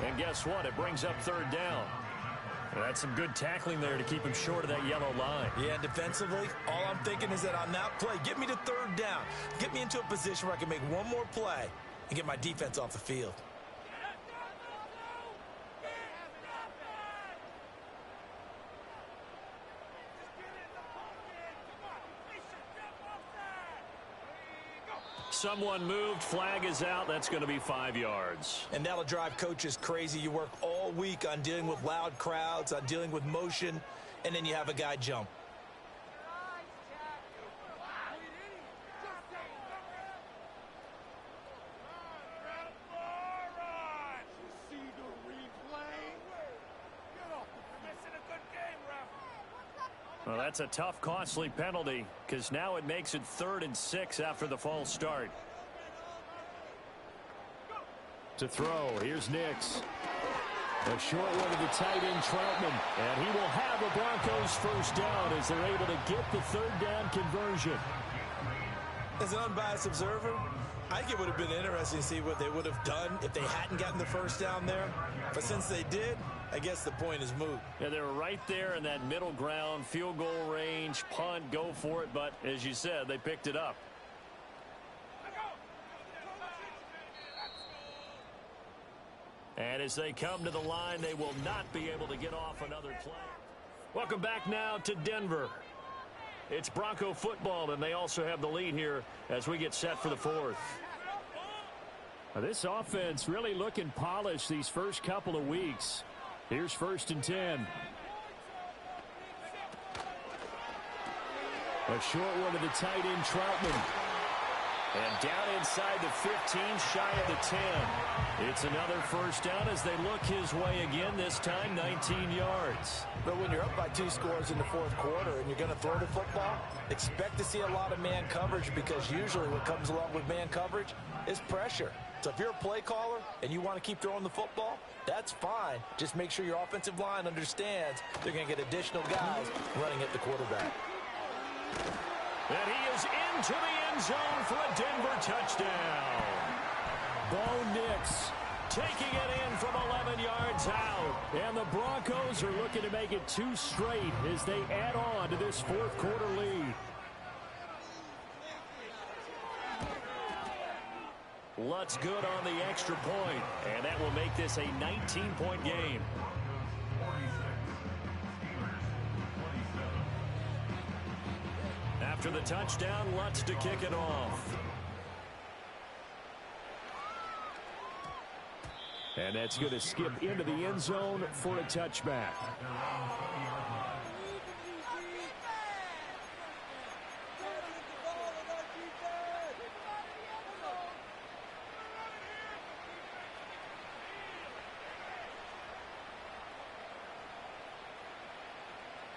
And guess what? It brings up 3rd down. That's some good tackling there to keep him short of that yellow line. Yeah, defensively, all I'm thinking is that on that play, get me to 3rd down. Get me into a position where I can make one more play and get my defense off the field. Someone moved. Flag is out. That's going to be 5 yards. And that'll drive coaches crazy. You work all week on dealing with loud crowds, on dealing with motion, and then you have a guy jump. Well, that's a tough, costly penalty because now it makes it 3rd and 6 after the false start. To throw, here's Nix. A short one to the tight end, Troutman. And he will have the Broncos first down as they're able to get the 3rd down conversion. As an unbiased observer, I think it would have been interesting to see what they would have done if they hadn't gotten the first down there. But since they did, I guess the point is moot. Yeah, they were right there in that middle ground, field goal range, punt, go for it. But as you said, they picked it up. And as they come to the line, they will not be able to get off another play. Welcome back now to Denver. It's Bronco football, and they also have the lead here as we get set for the fourth. Now, this offense really looking polished these first couple of weeks. Here's 1st and 10. A short one to the tight end, Troutman. And down inside the 15, shy of the 10. It's another first down as they look his way again, this time 19 yards. But when you're up by 2 scores in the fourth quarter and you're going to throw the football, expect to see a lot of man coverage, because usually what comes along with man coverage is pressure. So if you're a play caller and you want to keep throwing the football, that's fine. Just make sure your offensive line understands they're going to get additional guys running at the quarterback. And he is into the end zone for a Denver touchdown. Bo Nix taking it in from 11 yards out. And the Broncos are looking to make it 2 straight as they add on to this fourth quarter lead. Lutz good on the extra point, and that will make this a 19-point game. After the touchdown, Lutz to kick it off. And that's going to skip into the end zone for a touchback.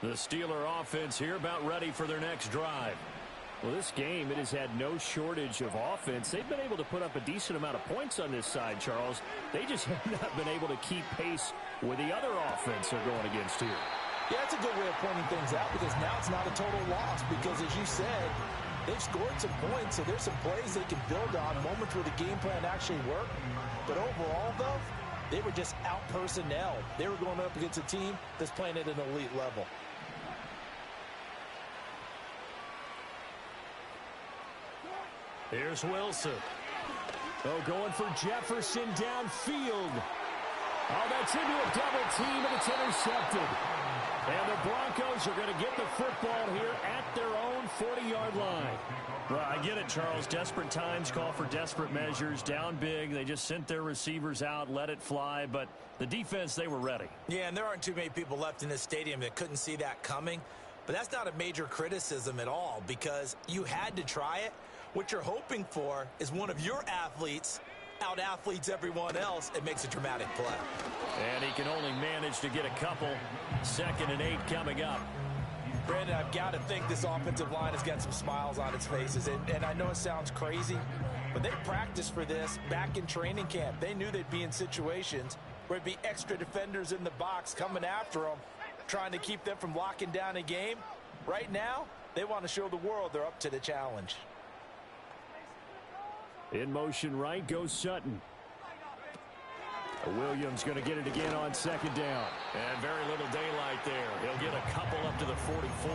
The Steeler offense here about ready for their next drive. Well, this game, it has had no shortage of offense. They've been able to put up a decent amount of points on this side, Charles. They just have not been able to keep pace with the other offense they're going against here. Yeah, that's a good way of pointing things out, because now it's not a total loss, because as you said, they've scored some points, so there's some plays they can build on, moments where the game plan actually worked. But overall, though, they were just out-personnel. They were going up against a team that's playing at an elite level. Here's Wilson. Oh, going for Jefferson downfield. Oh, that's into a double team, and it's intercepted. And the Broncos are going to get the football here at their own 40-yard line. Well, I get it, Charles. Desperate times call for desperate measures. Down big. They just sent their receivers out, let it fly. But the defense, they were ready. Yeah, and there aren't too many people left in this stadium that couldn't see that coming. But that's not a major criticism at all, because you had to try it. What you're hoping for is one of your athletes out-athletes everyone else and makes a dramatic play. And he can only manage to get a couple. 2nd and 8 coming up. Brandon, I've got to think this offensive line has got some smiles on its faces. And I know it sounds crazy, but they practiced for this back in training camp. They knew they'd be in situations where it'd be extra defenders in the box coming after them, trying to keep them from locking down a game. Right now, they want to show the world they're up to the challenge. In motion right goes Sutton. Williams going to get it again on 2nd down. And very little daylight there. He'll get a couple up to the 44.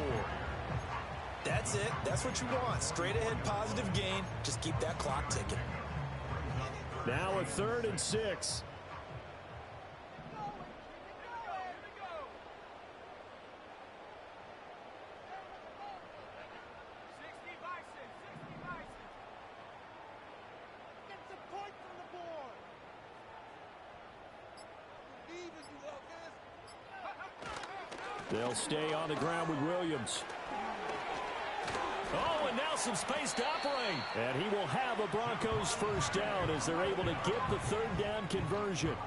That's it. That's what you want. Straight ahead positive gain. Just keep that clock ticking. Now a 3rd and 6. They'll stay on the ground with Williams. Oh, and now some space to operate. And he will have a Broncos first down as they're able to get the 3rd down conversion.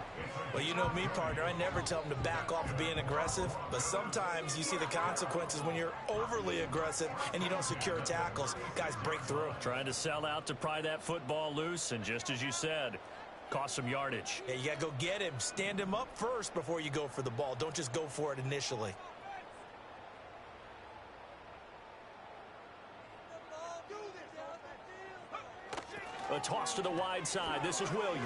Well, you know me, partner. I never tell them to back off of being aggressive, but sometimes you see the consequences when you're overly aggressive and you don't secure tackles. Guys break through. Trying to sell out to pry that football loose, and just as you said, cost some yardage. Yeah, you got to go get him. Stand him up first before you go for the ball. Don't just go for it initially. A A toss to the wide side. This is Williams.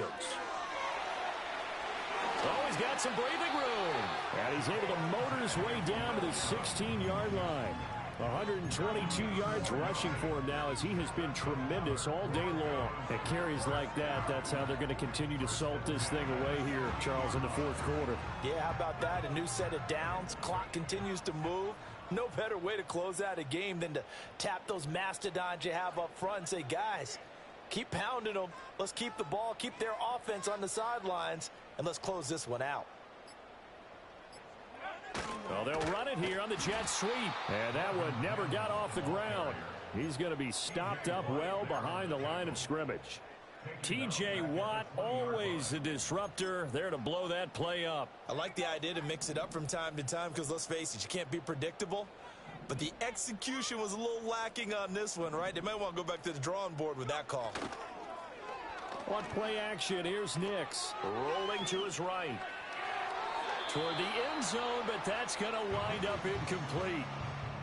Oh, he's got some breathing room. And he's able to motor his way down to the 16-yard line. 122 yards rushing for him now, as he has been tremendous all day long. At carries like that, that's how they're going to continue to salt this thing away here, Charles, in the fourth quarter. Yeah, how about that? A new set of downs. Clock continues to move. No better way to close out a game than to tap those mastodons you have up front and say, guys, keep pounding them. Let's keep the ball, keep their offense on the sidelines, and let's close this one out. Well, they'll run it here on the jet sweep. And that one never got off the ground. He's going to be stopped up well behind the line of scrimmage. T.J. Watt, always a disruptor, there to blow that play up. I like the idea to mix it up from time to time because, let's face it, you can't be predictable. But the execution was a little lacking on this one, right? They might want to go back to the drawing board with that call. On play action, here's Nix. Rolling to his right. Toward the end zone, but that's going to wind up incomplete.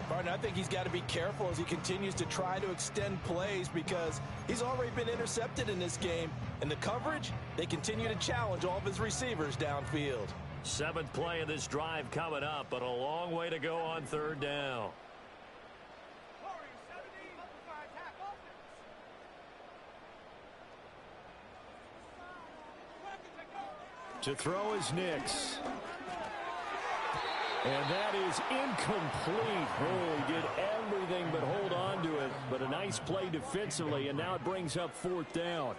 Martin, I think he's got to be careful as he continues to try to extend plays because he's already been intercepted in this game. And the coverage, they continue to challenge all of his receivers downfield. 7th play of this drive coming up, but a long way to go on 3rd down. To throw is Nix. And that is incomplete. Oh, he did everything but hold on to it. But a nice play defensively, and now it brings up 4th down.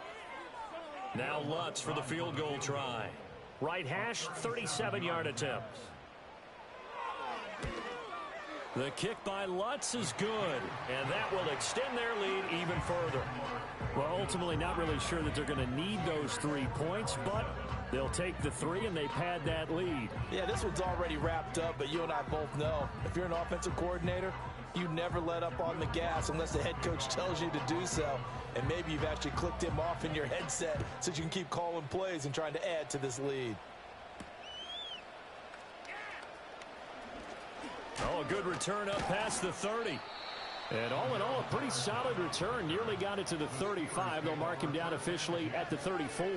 Now Lutz for the field goal try. Right hash, 37-yard attempt. The kick by Lutz is good, and that will extend their lead even further. Well, ultimately not really sure that they're going to need those 3 points, but they'll take the 3 and they pad that lead. Yeah, this one's already wrapped up, but you and I both know if you're an offensive coordinator, you never let up on the gas unless the head coach tells you to do so. And maybe you've actually clicked him off in your headset so you can keep calling plays and trying to add to this lead. Oh, a good return up past the 30. And all in all, a pretty solid return. Nearly got it to the 35. They'll mark him down officially at the 34.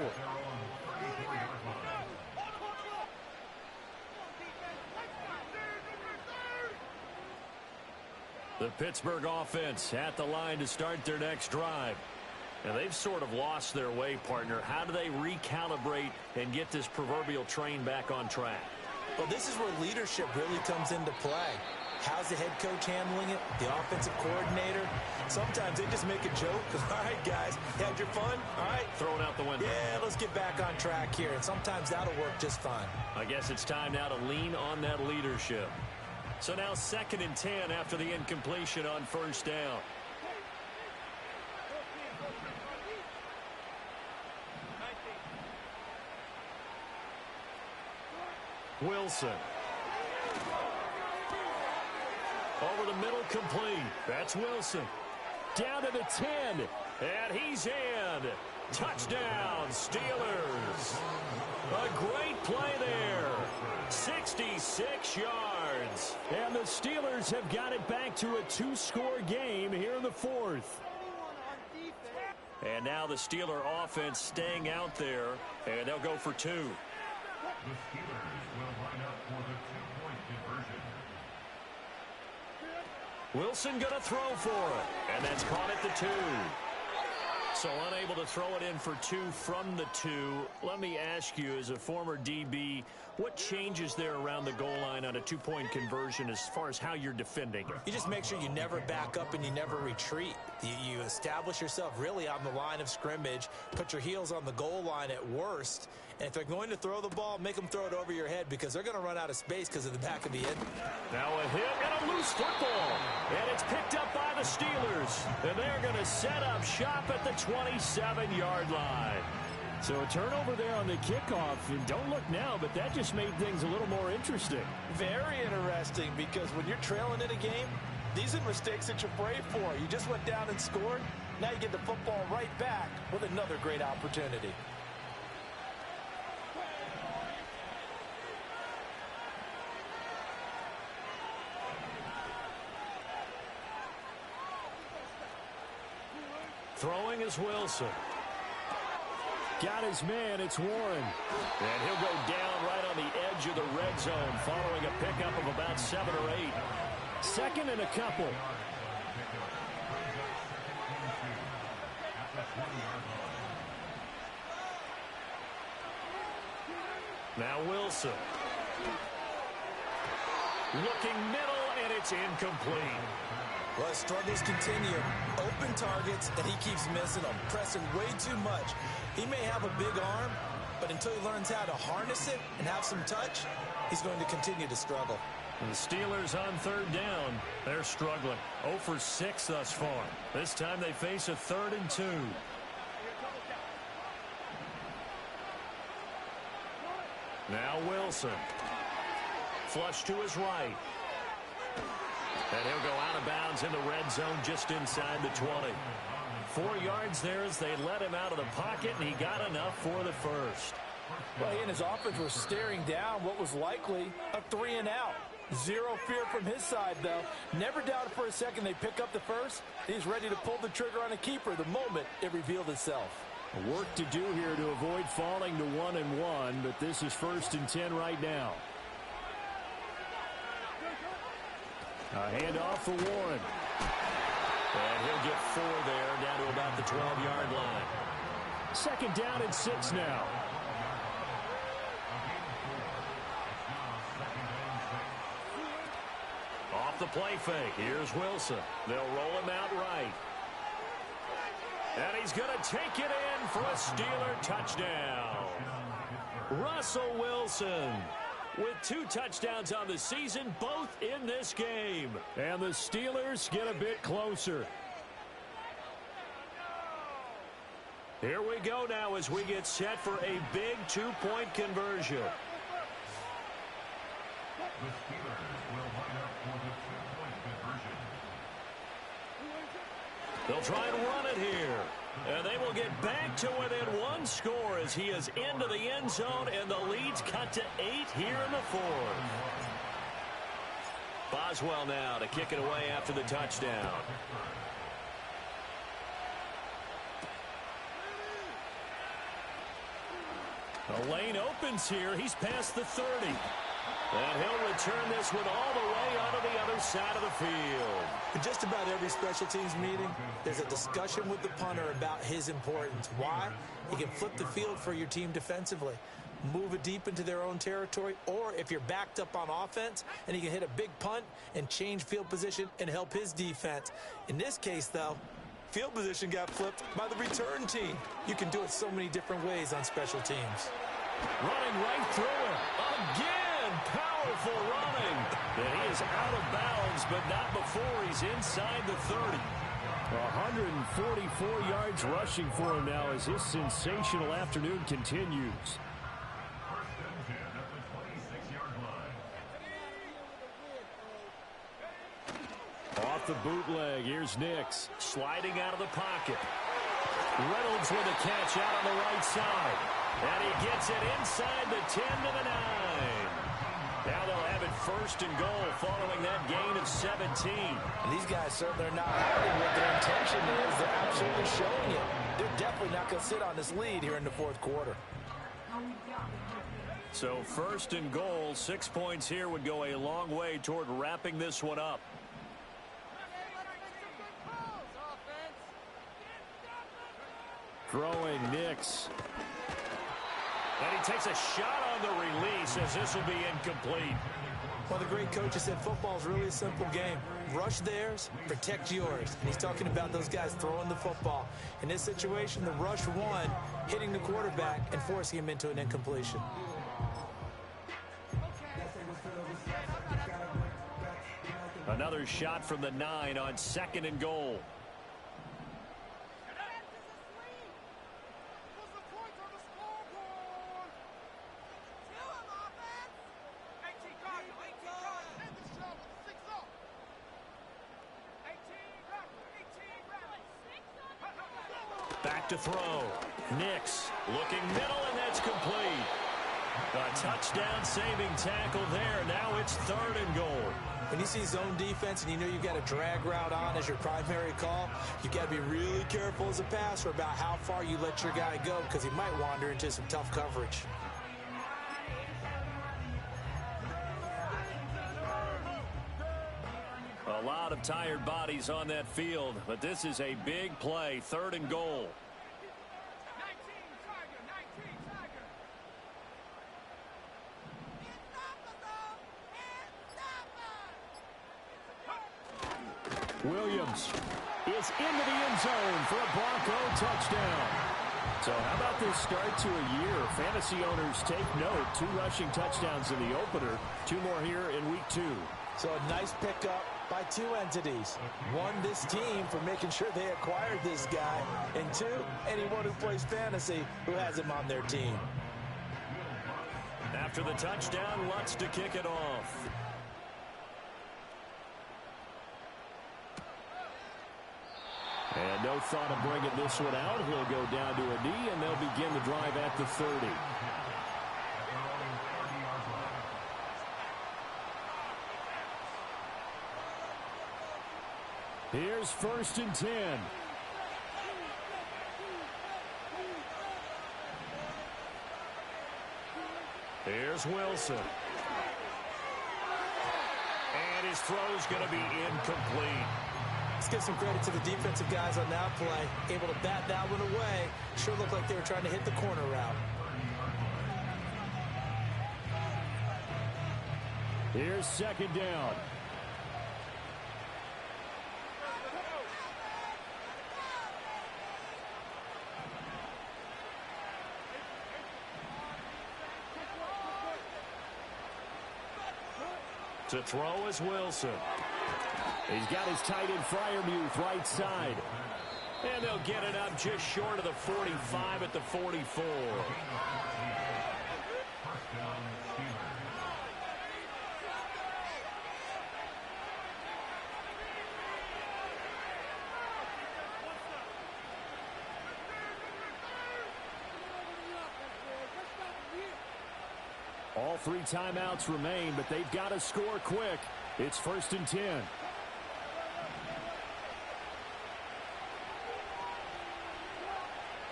The Pittsburgh offense at the line to start their next drive. And they've sort of lost their way, partner. How do they recalibrate and get this proverbial train back on track? Well, this is where leadership really comes into play. How's the head coach handling it? The offensive coordinator? Sometimes they just make a joke. All right, guys, you had your fun? All right. Throw it out the window. Yeah, let's get back on track here. And sometimes that'll work just fine. I guess it's time now to lean on that leadership. So now 2nd and 10 after the incompletion on 1st down. Wilson. Over the middle, complete. That's Wilson. Down to the 10. And he's in. Touchdown, Steelers. A great play there. 66 yards. And the Steelers have got it back to a 2-score game here in the 4th. And now the Steeler offense staying out there, and they'll go for 2. The Steelers will line up for the 2-point conversion. Wilson going to throw for it, and that's caught at the 2. So unable to throw it in for 2 from the 2. Let me ask you, as a former DB, what changes there around the goal line on a 2-point conversion as far as how you're defending? You just make sure you never back up and you never retreat. You establish yourself really on the line of scrimmage, put your heels on the goal line at worst, and if they're going to throw the ball, make them throw it over your head because they're going to run out of space because of the back of the end. Now a hit and a loose football, and it's picked up by the Steelers, and they're going to set up shop at the 27-yard line. So a turnover there on the kickoff, and don't look now, but that just made things a little more interesting. Very interesting, because when you're trailing in a game, these are mistakes that you pray for. You just went down and scored. Now you get the football right back with another great opportunity. Throwing is Wilson. got his man. It's Warren. And he'll go down right on the edge of the red zone following a pickup of about 7 or 8. Second and a couple. Now Wilson. Looking middle, and it's incomplete. Well, his struggles continue. Open targets, and he keeps missing them, pressing way too much. He may have a big arm, but until he learns how to harness it and have some touch, he's going to continue to struggle. And the Steelers on third down. They're struggling. 0 for 6 thus far. This time they face a 3rd and 2. Now Wilson. Flush to his right. And he'll go out of bounds in the red zone just inside the 20. 4 yards there as they let him out of the pocket, and he got enough for the first. Well, he and his offense were staring down what was likely a 3 and out. Zero fear from his side, though. Never doubted for a second they pick up the first. He's ready to pull the trigger on a keeper the moment it revealed itself. Work to do here to avoid falling to 1-1, but this is 1st and 10 right now. A handoff for Warren. And he'll get 4 there, down to about the 12-yard line. 2nd down and 6 now. Off the play fake. Here's Wilson. They'll roll him out right. And he's going to take it in for a Steeler touchdown. Russell Wilson with 2 touchdowns on the season, both in this game. And the Steelers get a bit closer. Here we go now as we get set for a big 2-point conversion. The Steelers will line up for the 2-point conversion. They'll try and run it here. And they will get back to within 1 score as he is into the end zone, and the lead's cut to 8 here in the 4th. Boswell now to kick it away after the touchdown. The lane opens here. He's past the 30. And he'll return this one all the way onto the other side of the field. In just about every special teams meeting, there's a discussion with the punter about his importance. Why? He can flip the field for your team defensively, move it deep into their own territory, or if you're backed up on offense, and he can hit a big punt and change field position and help his defense. In this case, though, field position got flipped by the return team. You can do it so many different ways on special teams. Running right through it. Again, powerful running. And he is out of bounds, but not before he's inside the 30. 144 yards rushing for him now as his sensational afternoon continues. 1st and 10 at the 26-yard line. Off the bootleg, here's Nix. Sliding out of the pocket. Reynolds with a catch out on the right side. And he gets it inside the 10 to the 9. Now they'll have it 1st and goal following that gain of 17. And these guys certainly are not hiding what their intention is. They're absolutely showing it. They're definitely not going to sit on this lead here in the 4th quarter. So 1st and goal, 6 points here would go a long way toward wrapping this one up. Throwing Nix. And he takes a shot on the release as this will be incomplete. Well, the great coach has said football is really a simple game. Rush theirs, protect yours. And he's talking about those guys throwing the football. In this situation, the rush won, hitting the quarterback and forcing him into an incompletion. Another shot from the 9 on 2nd and goal. Back to throw. Nix looking middle, and that's complete. A touchdown saving tackle there. Now it's 3rd and goal. when you see zone defense and you know you've got a drag route on as your primary call, you've got to be really careful as a passer about how far you let your guy go because he might wander into some tough coverage. A lot of tired bodies on that field, but this is a big play, 3rd and goal. Williams is into the end zone for a Bronco touchdown. So how about this start to a year? Fantasy owners take note. 2 rushing touchdowns in the opener. 2 more here in week 2. So a nice pickup by 2 entities. 1, this team for making sure they acquired this guy. And 2, anyone who plays fantasy who has him on their team. After the touchdown, Lutz to kick it off. And no thought of bringing this one out. He'll go down to a knee, and they'll begin the drive at the 30. Here's 1st and 10. Here's Wilson. And his throw's going to be incomplete. Let's give some credit to the defensive guys on that play. Able to bat that one away. Sure looked like they were trying to hit the corner route. Here's 2nd down. To throw is Wilson. He's got his tight end Freiermuth right side. And they'll get it up just short of the 45 at the 44. All 3 timeouts remain, but they've got to score quick. It's 1st and 10.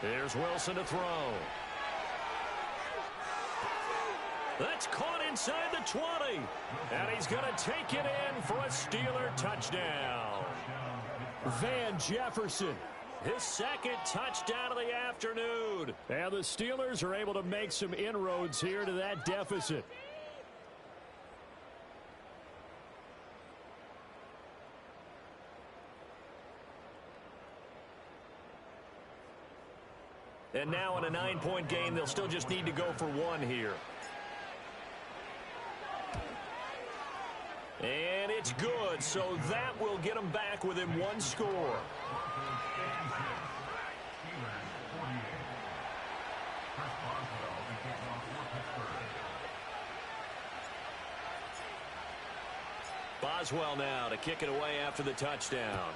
Here's Wilson to throw. That's caught inside the 20. And he's going to take it in for a Steeler touchdown. Van Jefferson. His 2nd touchdown of the afternoon. And the Steelers are able to make some inroads here to that deficit. And now in a 9-point game, they'll still just need to go for 1 here. And it's good, so that will get them back within 1 score. Boswell now to kick it away after the touchdown.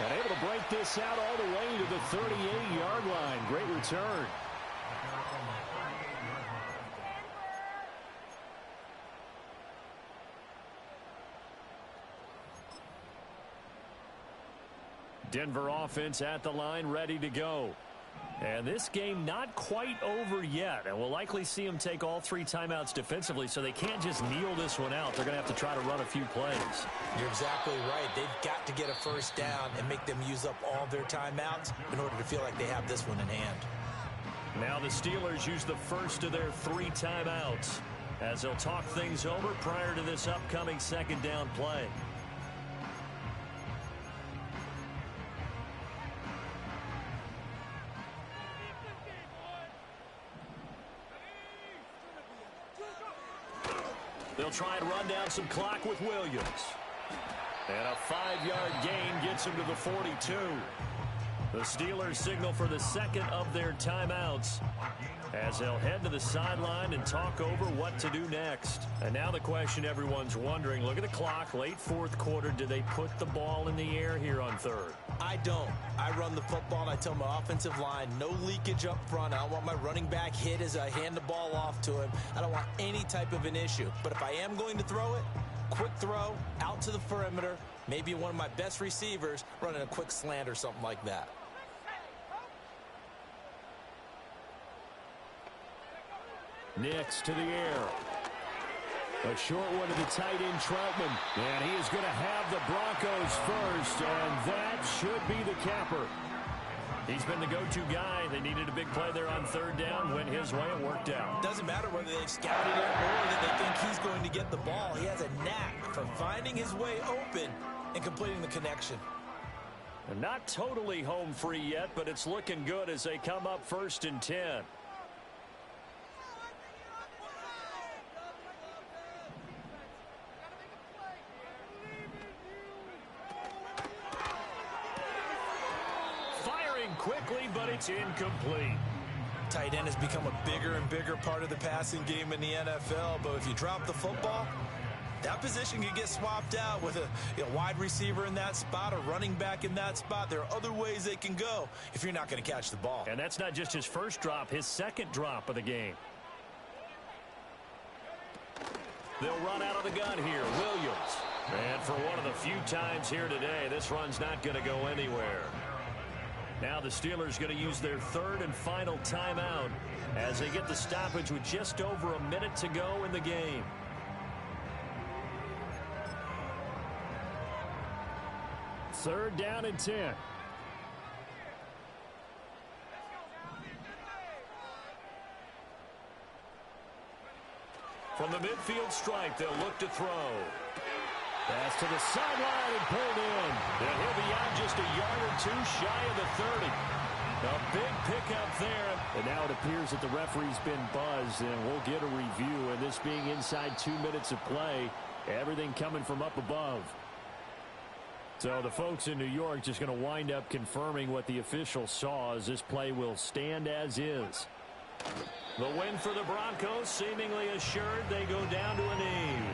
And able to break this out all the way to the 38-yard line. Great return. Denver offense at the line, ready to go. And this game not quite over yet. And we'll likely see them take all 3 timeouts defensively, so they can't just kneel this one out. They're going to have to try to run a few plays. You're exactly right. They've got to get a 1st down and make them use up all their timeouts in order to feel like they have this one in hand. Now the Steelers use the first of their 3 timeouts as they'll talk things over prior to this upcoming 2nd down play. They'll try and run down some clock with Williams. And a 5-yard gain gets him to the 42. The Steelers signal for the second of their timeouts as they'll head to the sideline and talk over what to do next. And now the question everyone's wondering, look at the clock, late fourth quarter, do they put the ball in the air here on third? I don't. I run the football and I tell my offensive line, no leakage up front. I don't want my running back hit as I hand the ball off to him. I don't want any type of an issue. But if I am going to throw it, quick throw, out to the perimeter, maybe one of my best receivers running a quick slant or something like that. Nix to the air. A short one to the tight end, Troutman. And he is going to have the Broncos first, and that should be the capper. He's been the go-to guy. They needed a big play there on third down. Went his way. It worked out. Doesn't matter whether they've scouted it or that they think he's going to get the ball. He has a knack for finding his way open and completing the connection. And not totally home free yet, but it's looking good as they come up 1st and 10. Quickly, but it's incomplete. Tight end has become a bigger and bigger part of the passing game in the NFL, but if you drop the football, that position can get swapped out with a wide receiver in that spot, a running back in that spot. There are other ways they can go if you're not going to catch the ball. And that's not just his first drop, his second drop of the game. They'll run out of the gun here. Williams. And for one of the few times here today, this run's not going to go anywhere. Now the Steelers going to use their third and final timeout as they get the stoppage with just over a minute to go in the game. Third down and 10. From the midfield stripe, they'll look to throw. Pass to the sideline and pulled in. And he'll be out just a yard or two shy of the 30. A big pickup there. And now it appears that the referee's been buzzed, and we'll get a review. And this being inside 2 minutes of play, everything coming from up above. So the folks in New York just going to wind up confirming what the official saw as this play will stand as is. The win for the Broncos seemingly assured. They go down to a knee.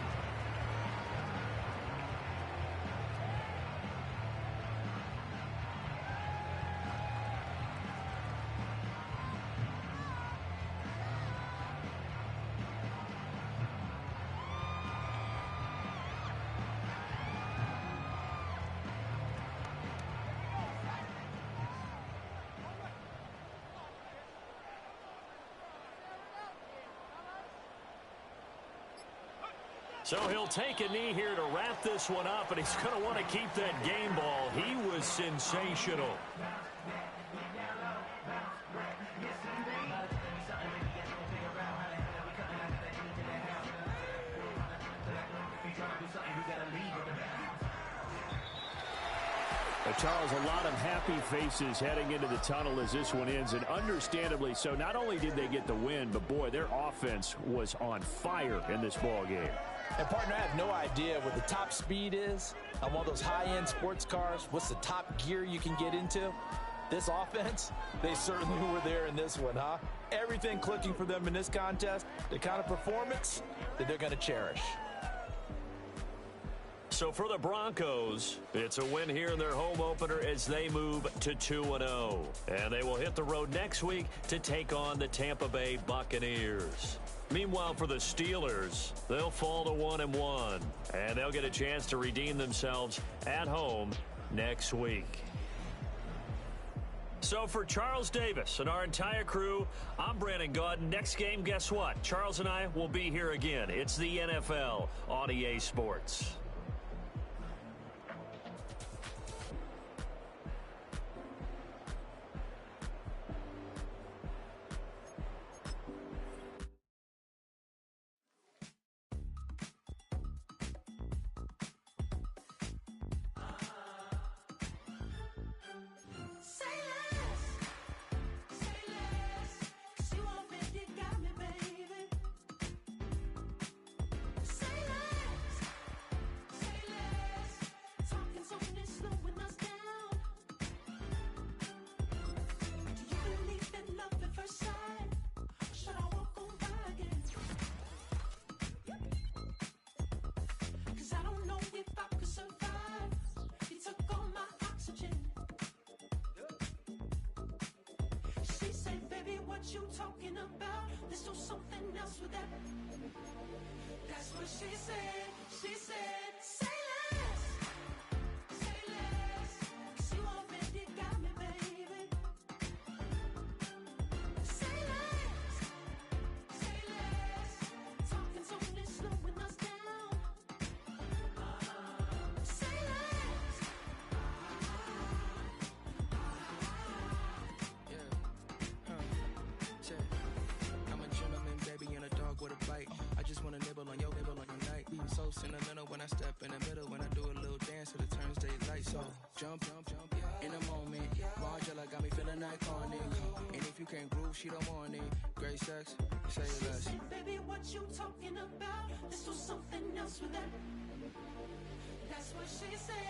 So he'll take a knee here to wrap this one up, and he's going to want to keep that game ball. He was sensational. Charles, a lot of happy faces heading into the tunnel as this one ends, and understandably so. Not only did they get the win, but boy, their offense was on fire in this ball game. And partner, I have no idea what the top speed is on one of those high-end sports cars. What's the top gear you can get into? This offense, they certainly were there in this one, huh? Everything clicking for them in this contest, the kind of performance that they're going to cherish. So for the Broncos, it's a win here in their home opener as they move to 2-0. And they will hit the road next week to take on the Tampa Bay Buccaneers. Meanwhile, for the Steelers, they'll fall to 1-1. And they'll get a chance to redeem themselves at home next week. So for Charles Davis and our entire crew, I'm Brandon Gaudin. Next game, guess what? Charles and I will be here again. It's the NFL on EA Sports. what you talking about? Let's do something else with that. That's what she said. She said, say less. Say less. 'Cause you already got me, baby. Say less. Say less. Talking's only slowing us down. Say less. I'm a gentleman, baby, and a dog with a bite. I just wanna nibble on your night. I'm so sentimental when I step in the middle. When I do a little dance to the turns daylight. So jump in a moment. Margella got me feeling iconic. And if you can't groove, she don't want it. Great sex, say less. Say, baby, what you talking about? Let's do something else with that. That's what she said.